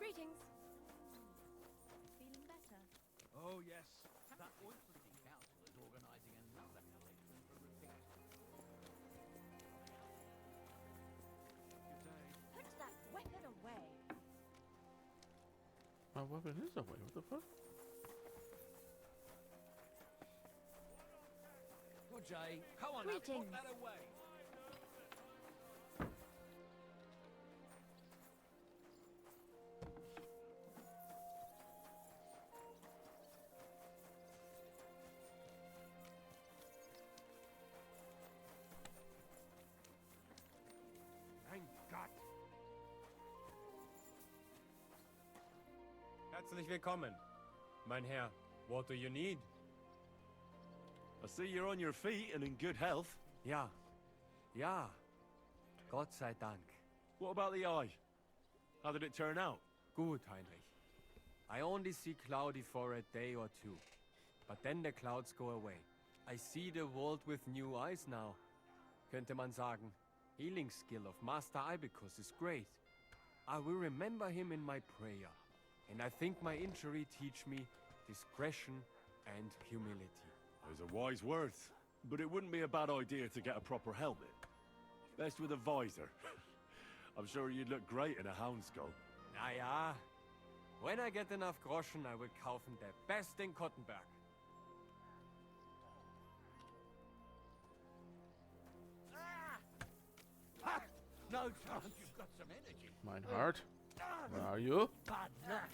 Greetings. Feeling better? Oh, yes. That Oysterton Council is organizing another collection for repairs. Put that weapon away. My weapon is away. What the fuck? Good Jay. Come on now, put Greetings. that away. Mein Gott! Herzlich willkommen, mein Herr. What do you need? I see you're on your feet and in good health. Ja. Ja. Gott sei Dank. What about the eye? How did it turn out? Gut, Heinrich. I only see cloudy for a day or two. But then the clouds go away. I see the world with new eyes now. Könnte man sagen, healing skill of Master Ibicus is great. I will remember him in my prayer. And I think my injury teach me discretion and humility. Those are wise words. But it wouldn't be a bad idea to get a proper helmet. Best with a visor. I'm sure you'd look great in a hound skull. Na ja. When I get enough Groschen, I will kaufen der best in Kottenberg. Ha! No chance you've got some energy. Meinhardt? Where are you? Bad luck.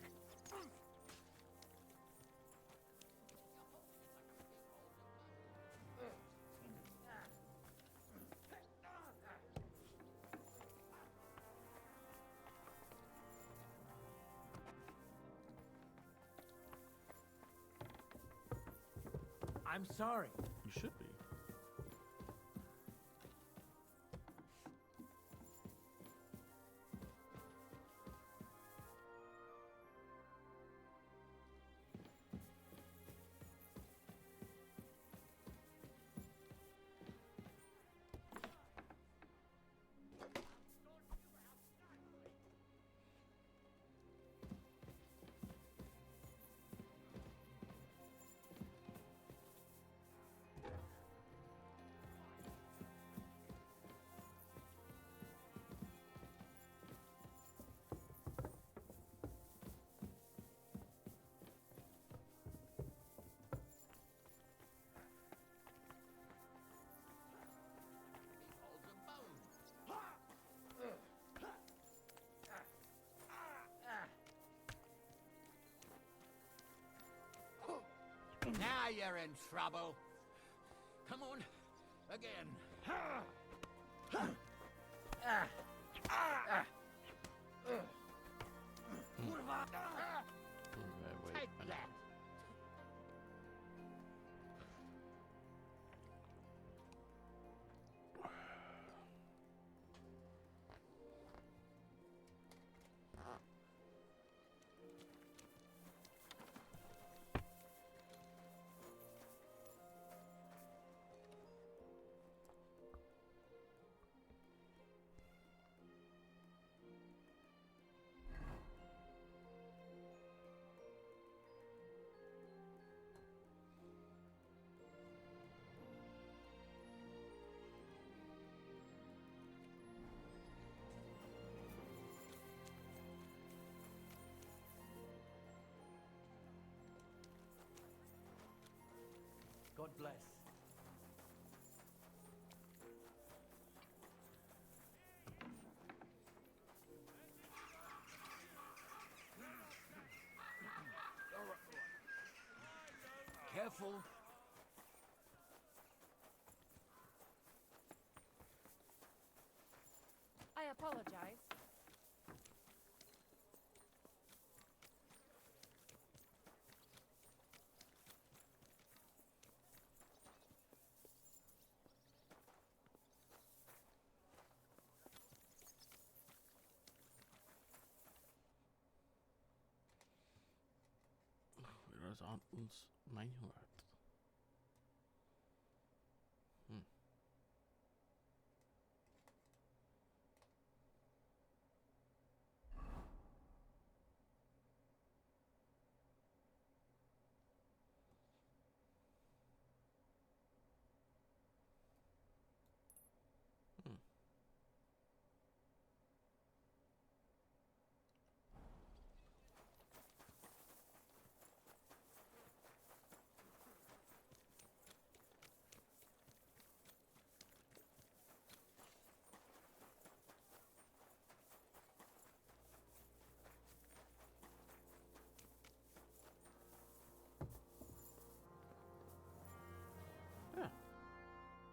I'm sorry. You should be. Now you're in trouble. Come on, again. Take that. God bless. careful. I apologize. Wer ist an uns mein Wort?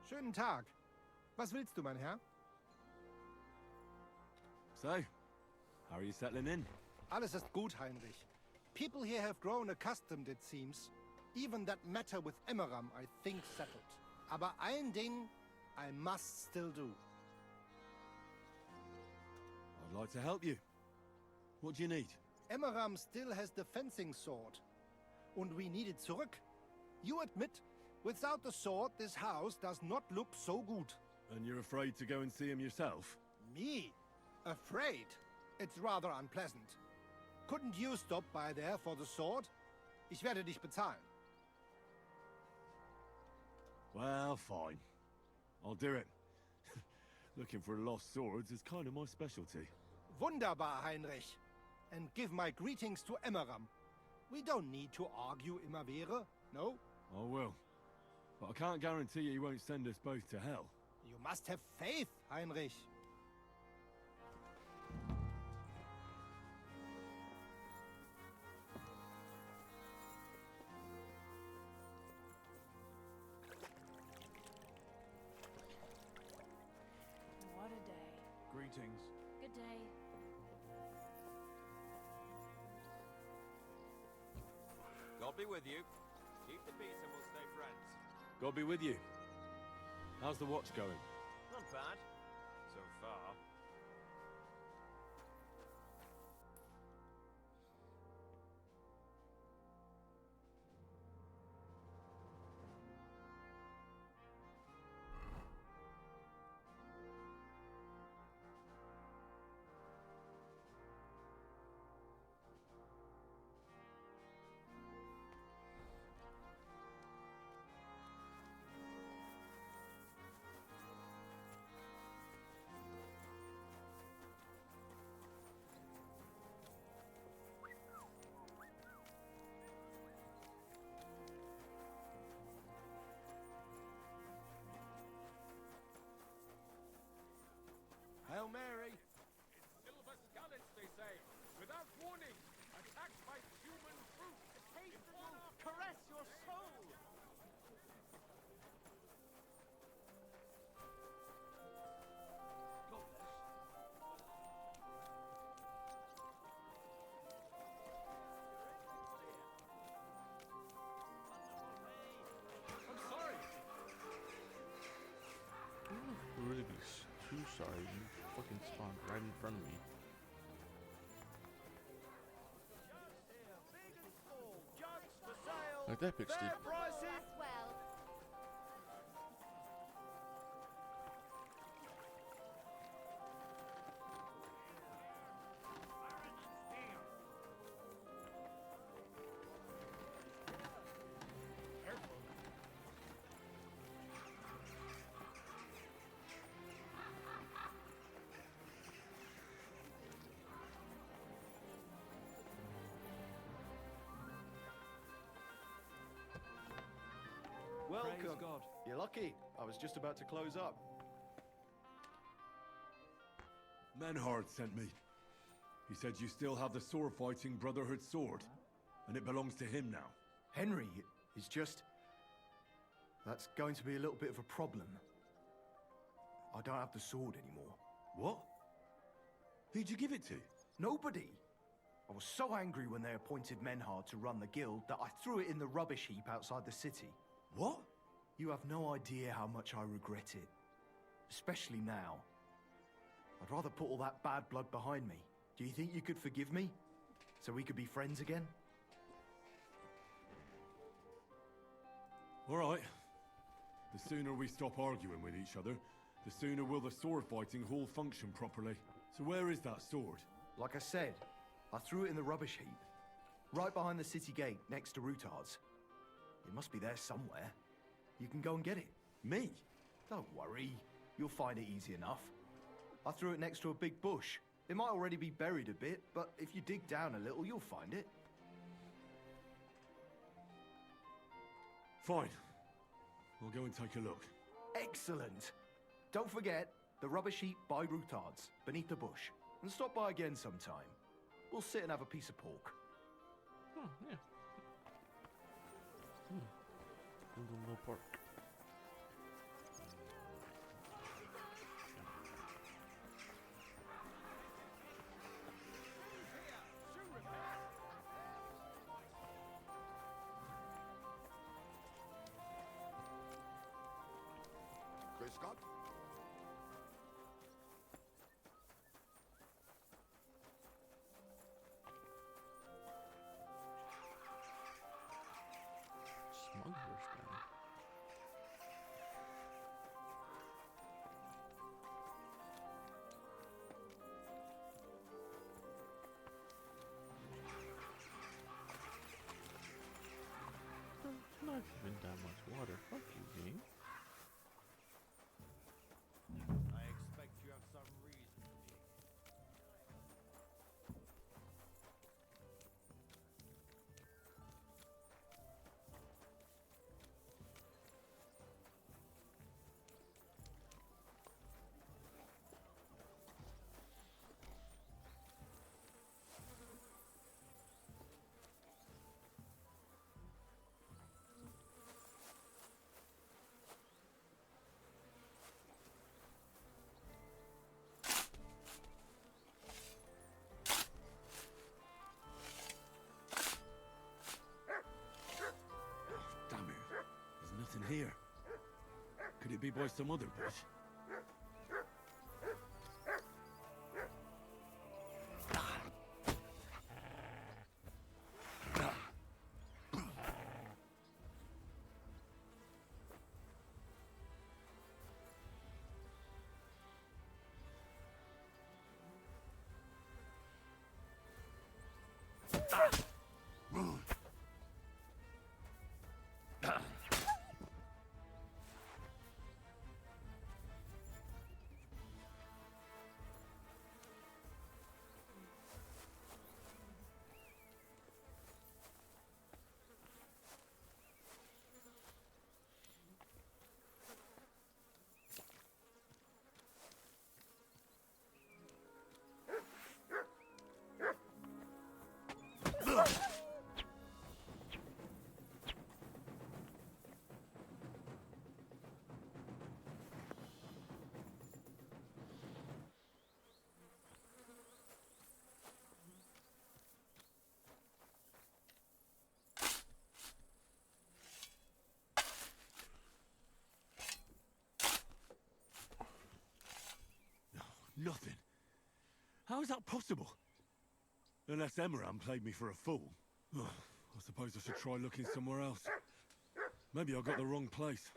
Schönen Tag. Was willst du, mein Herr? So, how are you settling in? Alles ist gut, Heinrich. People here have grown accustomed, it seems. Even that matter with Emmeram, I think, settled. Aber ein Ding I must still do. I'd like to help you. What do you need? Emmeram still has the fencing sword. Und we need it zurück. You admit, without the sword, this house does not look so good. And you're afraid to go and see him yourself? Me? Afraid? It's rather unpleasant. Couldn't you stop by there for the sword? Ich werde dich bezahlen. Well, fine. I'll do it. Looking for lost swords is kind of my specialty. Wunderbar, Heinrich. And give my greetings to Emmeram. We don't need to argue immer wäre, no? I will. But I can't guarantee you he won't send us both to hell. You must have faith, Heinrich. What a day. Greetings. Good day. God be with you. Keep the peace and we'll stay friends. God be with you. How's the watch going? Not bad. So far. Hail Mary! It's silver scarlets, they say. Without warning, attacked by human fruit. Taste the will caress your soul! I'm sorry. I'm really be too sorry. You fucking spawned right in front of me. Like that bitch did. As well. Welcome. Praise God. You're lucky. I was just about to close up. Menhard sent me. He said you still have the sword-fighting Brotherhood sword, and it belongs to him now. Henry, It's just... that's going to be a little bit of a problem. I don't have the sword anymore. What? Who'd you give it to? Nobody! I was so angry when they appointed Menhard to run the guild that I threw it in the rubbish heap outside the city. What? You have no idea how much I regret it. Especially now. I'd rather put all that bad blood behind me. Do you think you could forgive me? So we could be friends again? All right. The sooner we stop arguing with each other, the sooner will the sword fighting hall function properly. So where is that sword? Like I said, I threw it in the rubbish heap. Right behind the city gate, next to Rutard's. It must be there somewhere. You can go and get it. Me? Don't worry. You'll find it easy enough. I threw it next to a big bush. It might already be buried a bit, but if you dig down a little, you'll find it. Fine. I'll go and take a look. Excellent. Don't forget, the rubbish heap by Rutard's, beneath the bush. And stop by again sometime. We'll sit and have a piece of pork. Oh, yeah. Little pork. Grüß Gott. Smuggler's Den. Not even that much water. Fuck you, game. I expect you have some reason to be. Damn it. There's nothing here. Could it be by some other bush? Nothing. How is that possible? Unless Emran played me for a fool. I suppose I should try looking somewhere else. Maybe I got the wrong place.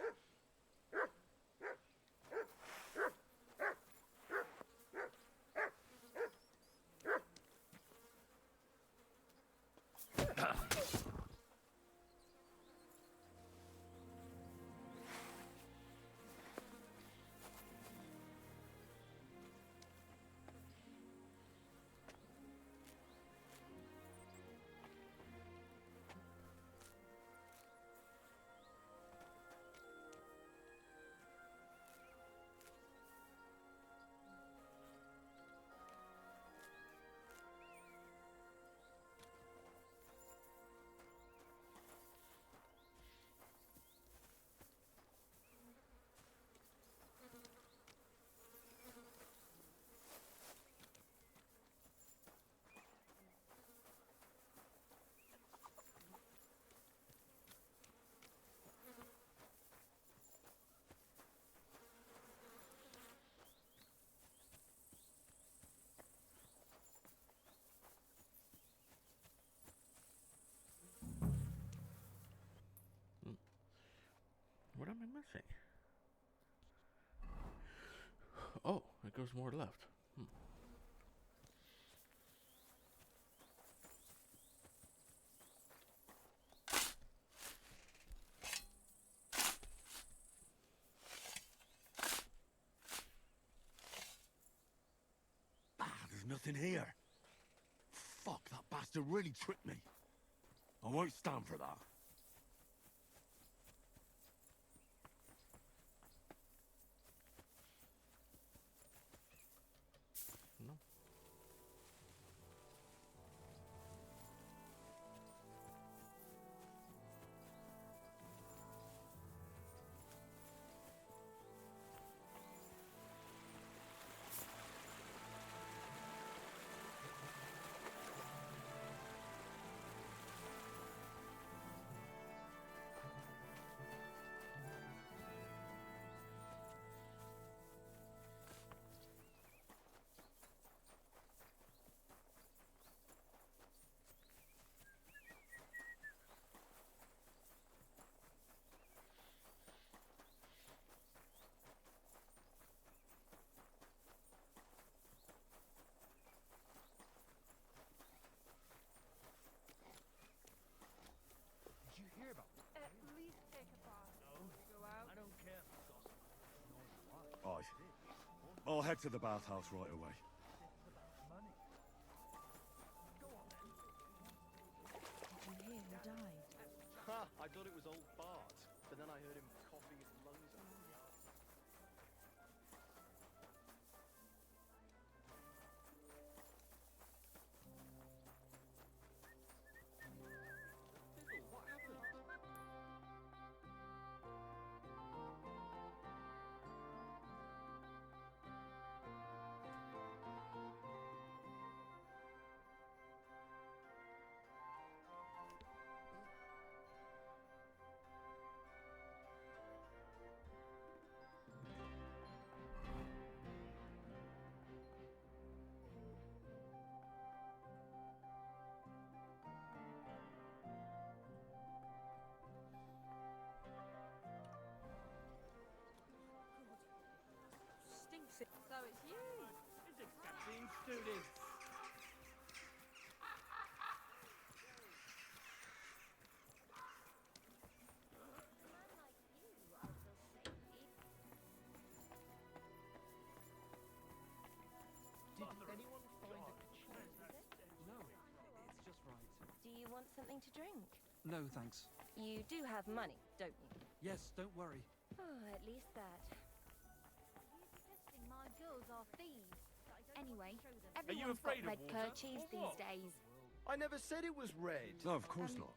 see. Oh, it goes more left. There's nothing here. Fuck, that bastard really tricked me. I won't stand for that. No. Did you hear about it? At least take a bath. No. Go out. I don't care. Aye. I'll head to the bathhouse right away. Did you hear who died? Ha! I thought it was old Bart, but then I heard him coughing his lungs out. What happened? Stinks it. So it's you. Is it Captain Student? Did anyone find a No, it's just right. Do you want something to drink? No, thanks. You do have money, don't you? Yes, don't worry. Oh, at least that. My girls are thieves. Anyway, Are you everyone's got afraid of red water, kerchiefs or these what? days. I never said it was red. No, of course not.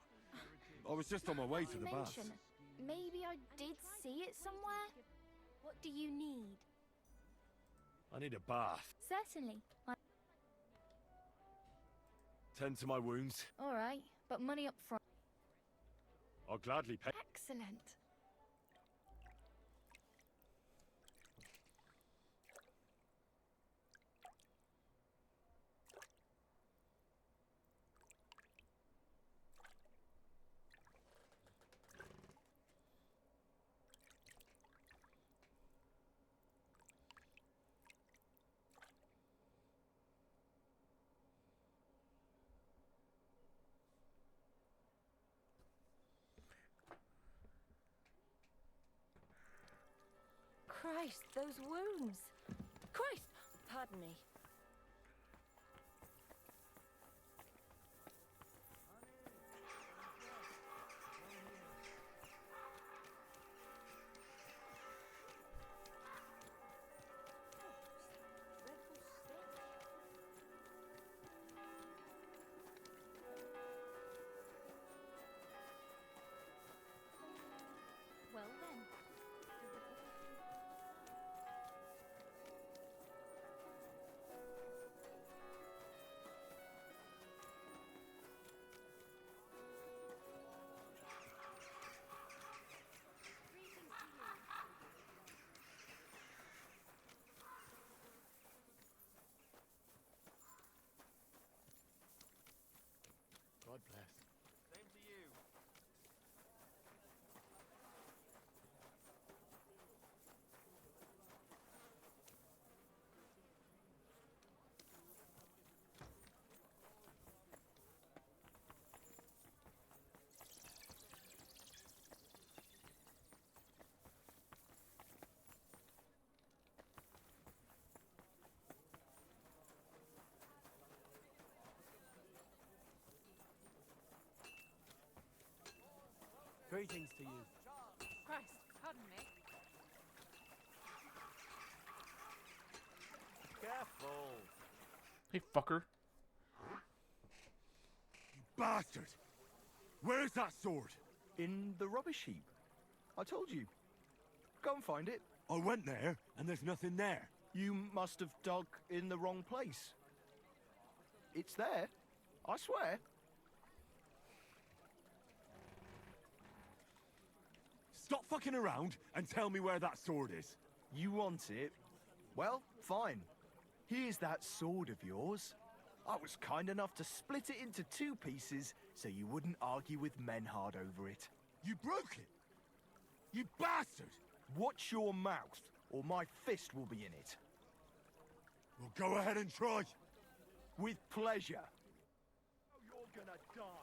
I was just on my way to the bath. Mention, maybe I did see it somewhere. What do you need? I need a bath. Certainly. Tend to my wounds. All right, but money up front. I'll gladly pay. Excellent. Christ, those wounds! Christ! Pardon me. Well then. God bless. Same to you. Greetings to you. Christ, pardon me. Careful. Hey, fucker. You bastard! Where's that sword? In the rubbish heap. I told you. Go and find it. I went there, and there's nothing there. You must have dug in the wrong place. It's there. I swear. Stop fucking around and tell me where that sword is. You want it? Well, fine. Here's that sword of yours. I was kind enough to split it into 2 pieces so you wouldn't argue with Menhard over it. You broke it! You bastard! Watch your mouth, or my fist will be in it. Well, go ahead and try. With pleasure. Oh, you're gonna die.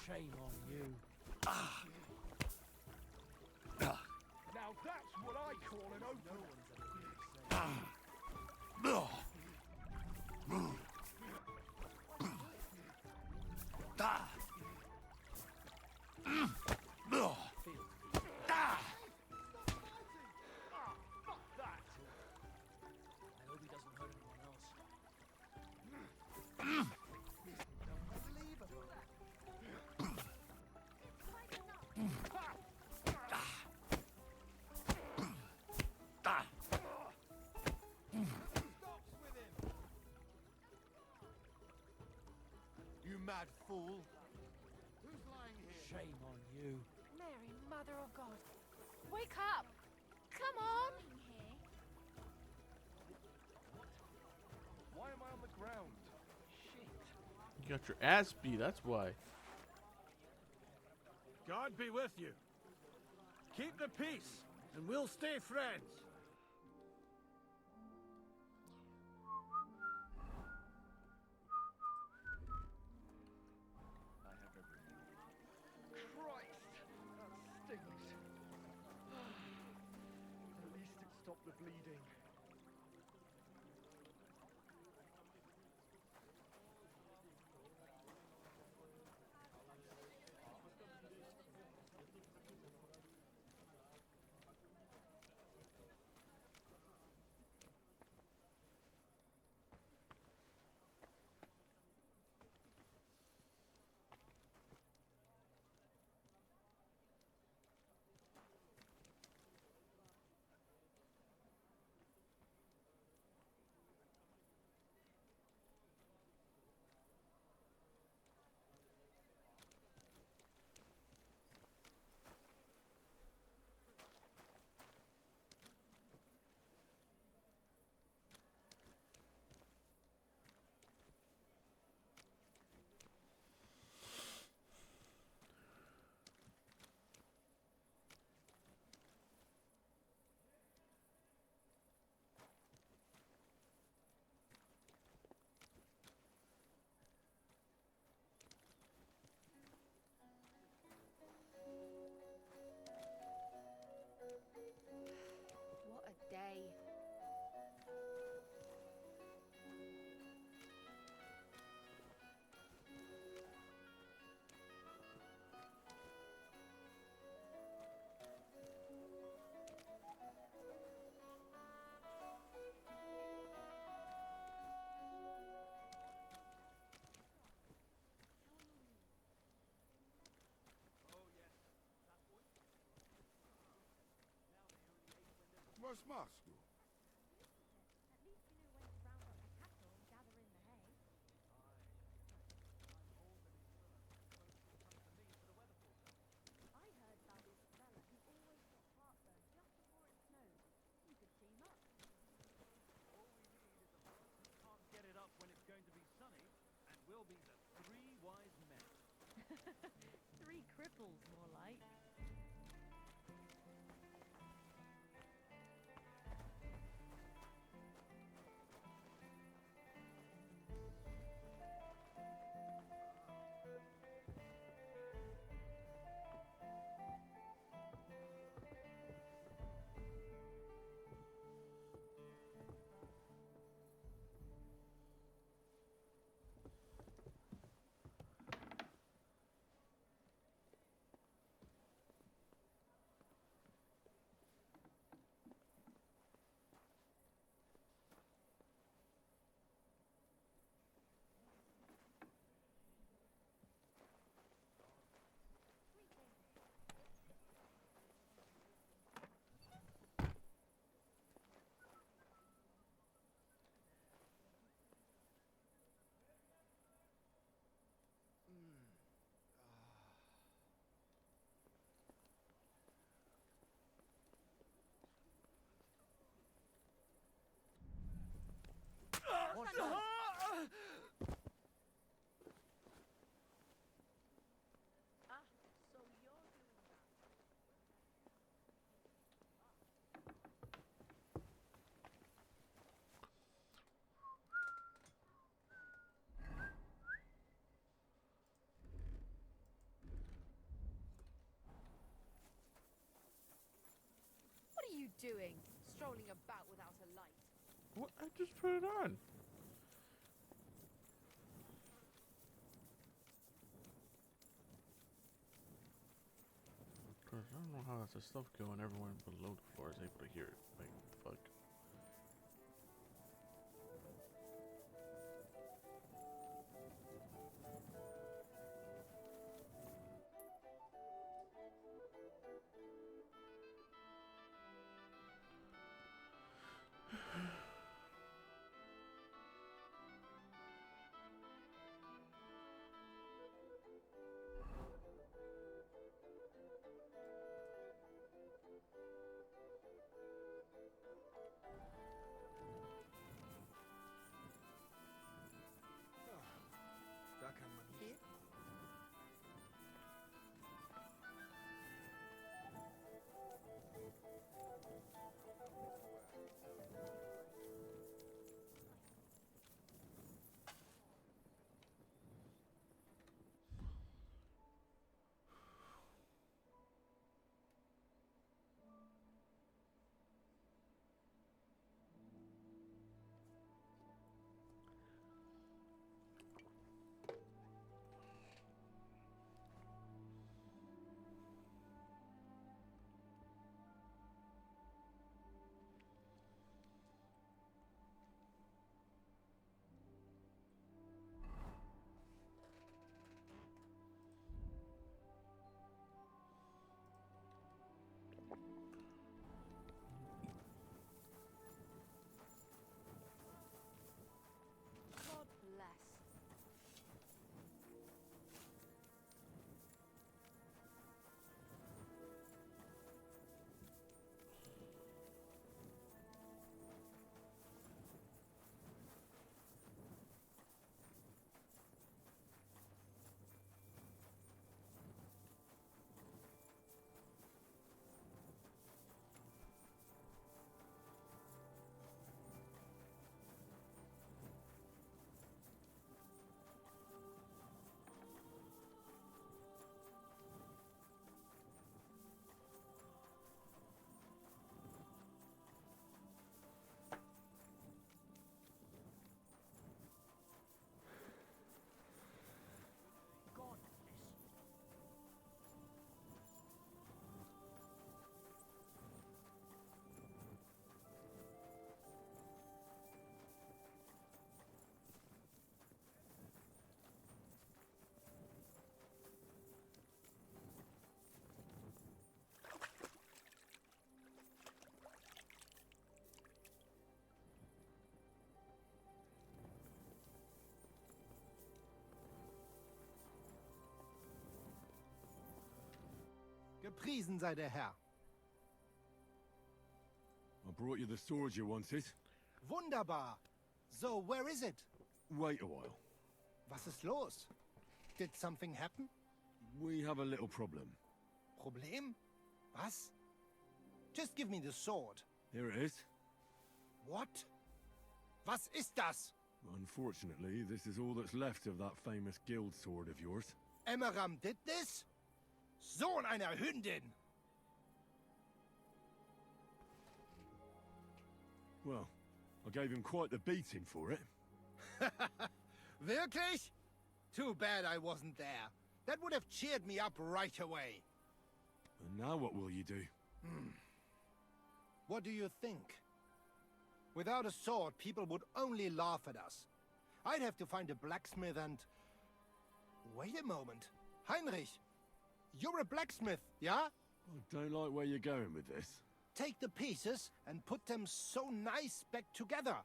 Shame on you. Now that's what I call an open. I hope he doesn't hurt anyone else. You mad fool. Who's lying here? Shame on you. Mary, Mother of God. Wake up! Come on! Why am I on the ground? Shit. You got your ass beat, that's why. God be with you. Keep the peace, and we'll stay friends. Christ, that stings. At least it stopped the bleeding. What a day. Where's Moscow? At least you know when to round up the cattle and gather in the hay. I heard about this fella who always got heartburn just before it snowed. You could team up. All we need is a person who can't get it up when it's going to be sunny, and we'll be the 3 wise men. 3 cripples, more like. doing, strolling about without a light? What? I just put it on. I don't know how that's the stuff going. Everyone below the floor is able to hear it. Like, fuck. Da kann man hier. God bless. God bless you. Gepriesen sei der Herr. I brought you the sword you wanted. Wunderbar. So, where is it? Wait a while. Was ist los? Did something happen? We have a little problem. Problem? Was? Just give me the sword. Here it is. What? Was ist das? Unfortunately, this is all that's left of that famous guild sword of yours. Emmeram did this? Sohn einer Hündin! Well, I gave him quite the beating for it. Wirklich? Too bad I wasn't there. That would have cheered me up right away. And now what will you do? What do you think? Without a sword, people would only laugh at us. I'd have to find a blacksmith and... Wait a moment. Heinrich, you're a blacksmith, yeah? I don't like where you're going with this. Take the pieces and put them so nice back together.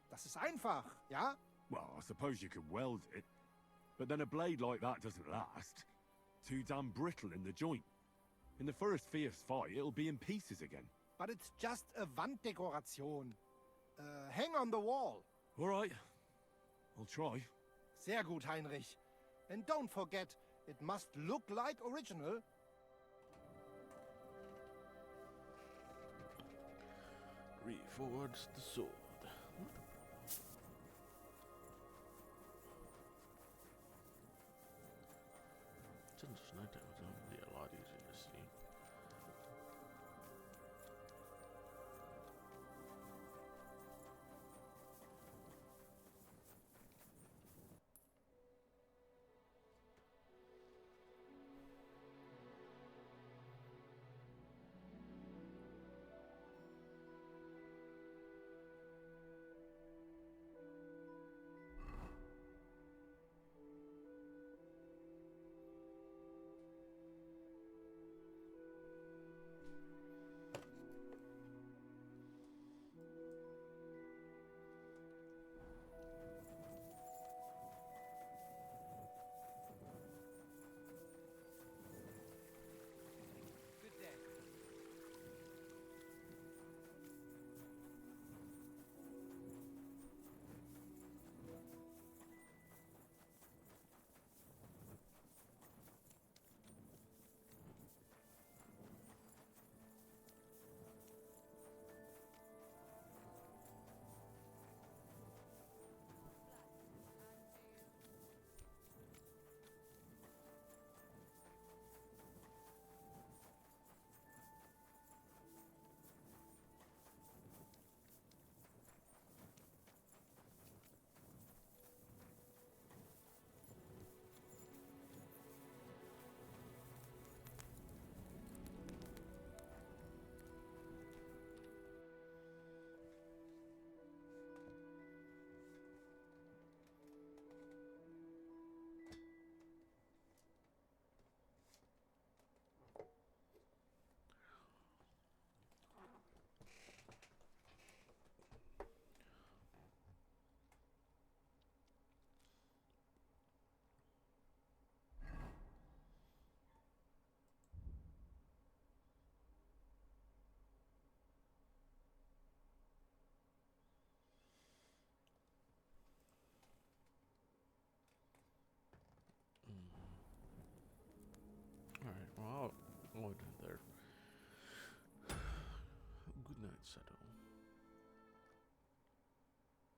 Das ist einfach, ja? Well, I suppose you could weld it. But then a blade like that doesn't last. Too damn brittle in the joint. In the first fierce fight, it'll be in pieces again. But it's just a Wanddekoration. Hang on the wall. All right. I'll try. Sehr gut, Heinrich. And don't forget, it must look like original. Reforge the sword. Since nighttime was only a lot easier to see. Well, I'll go there.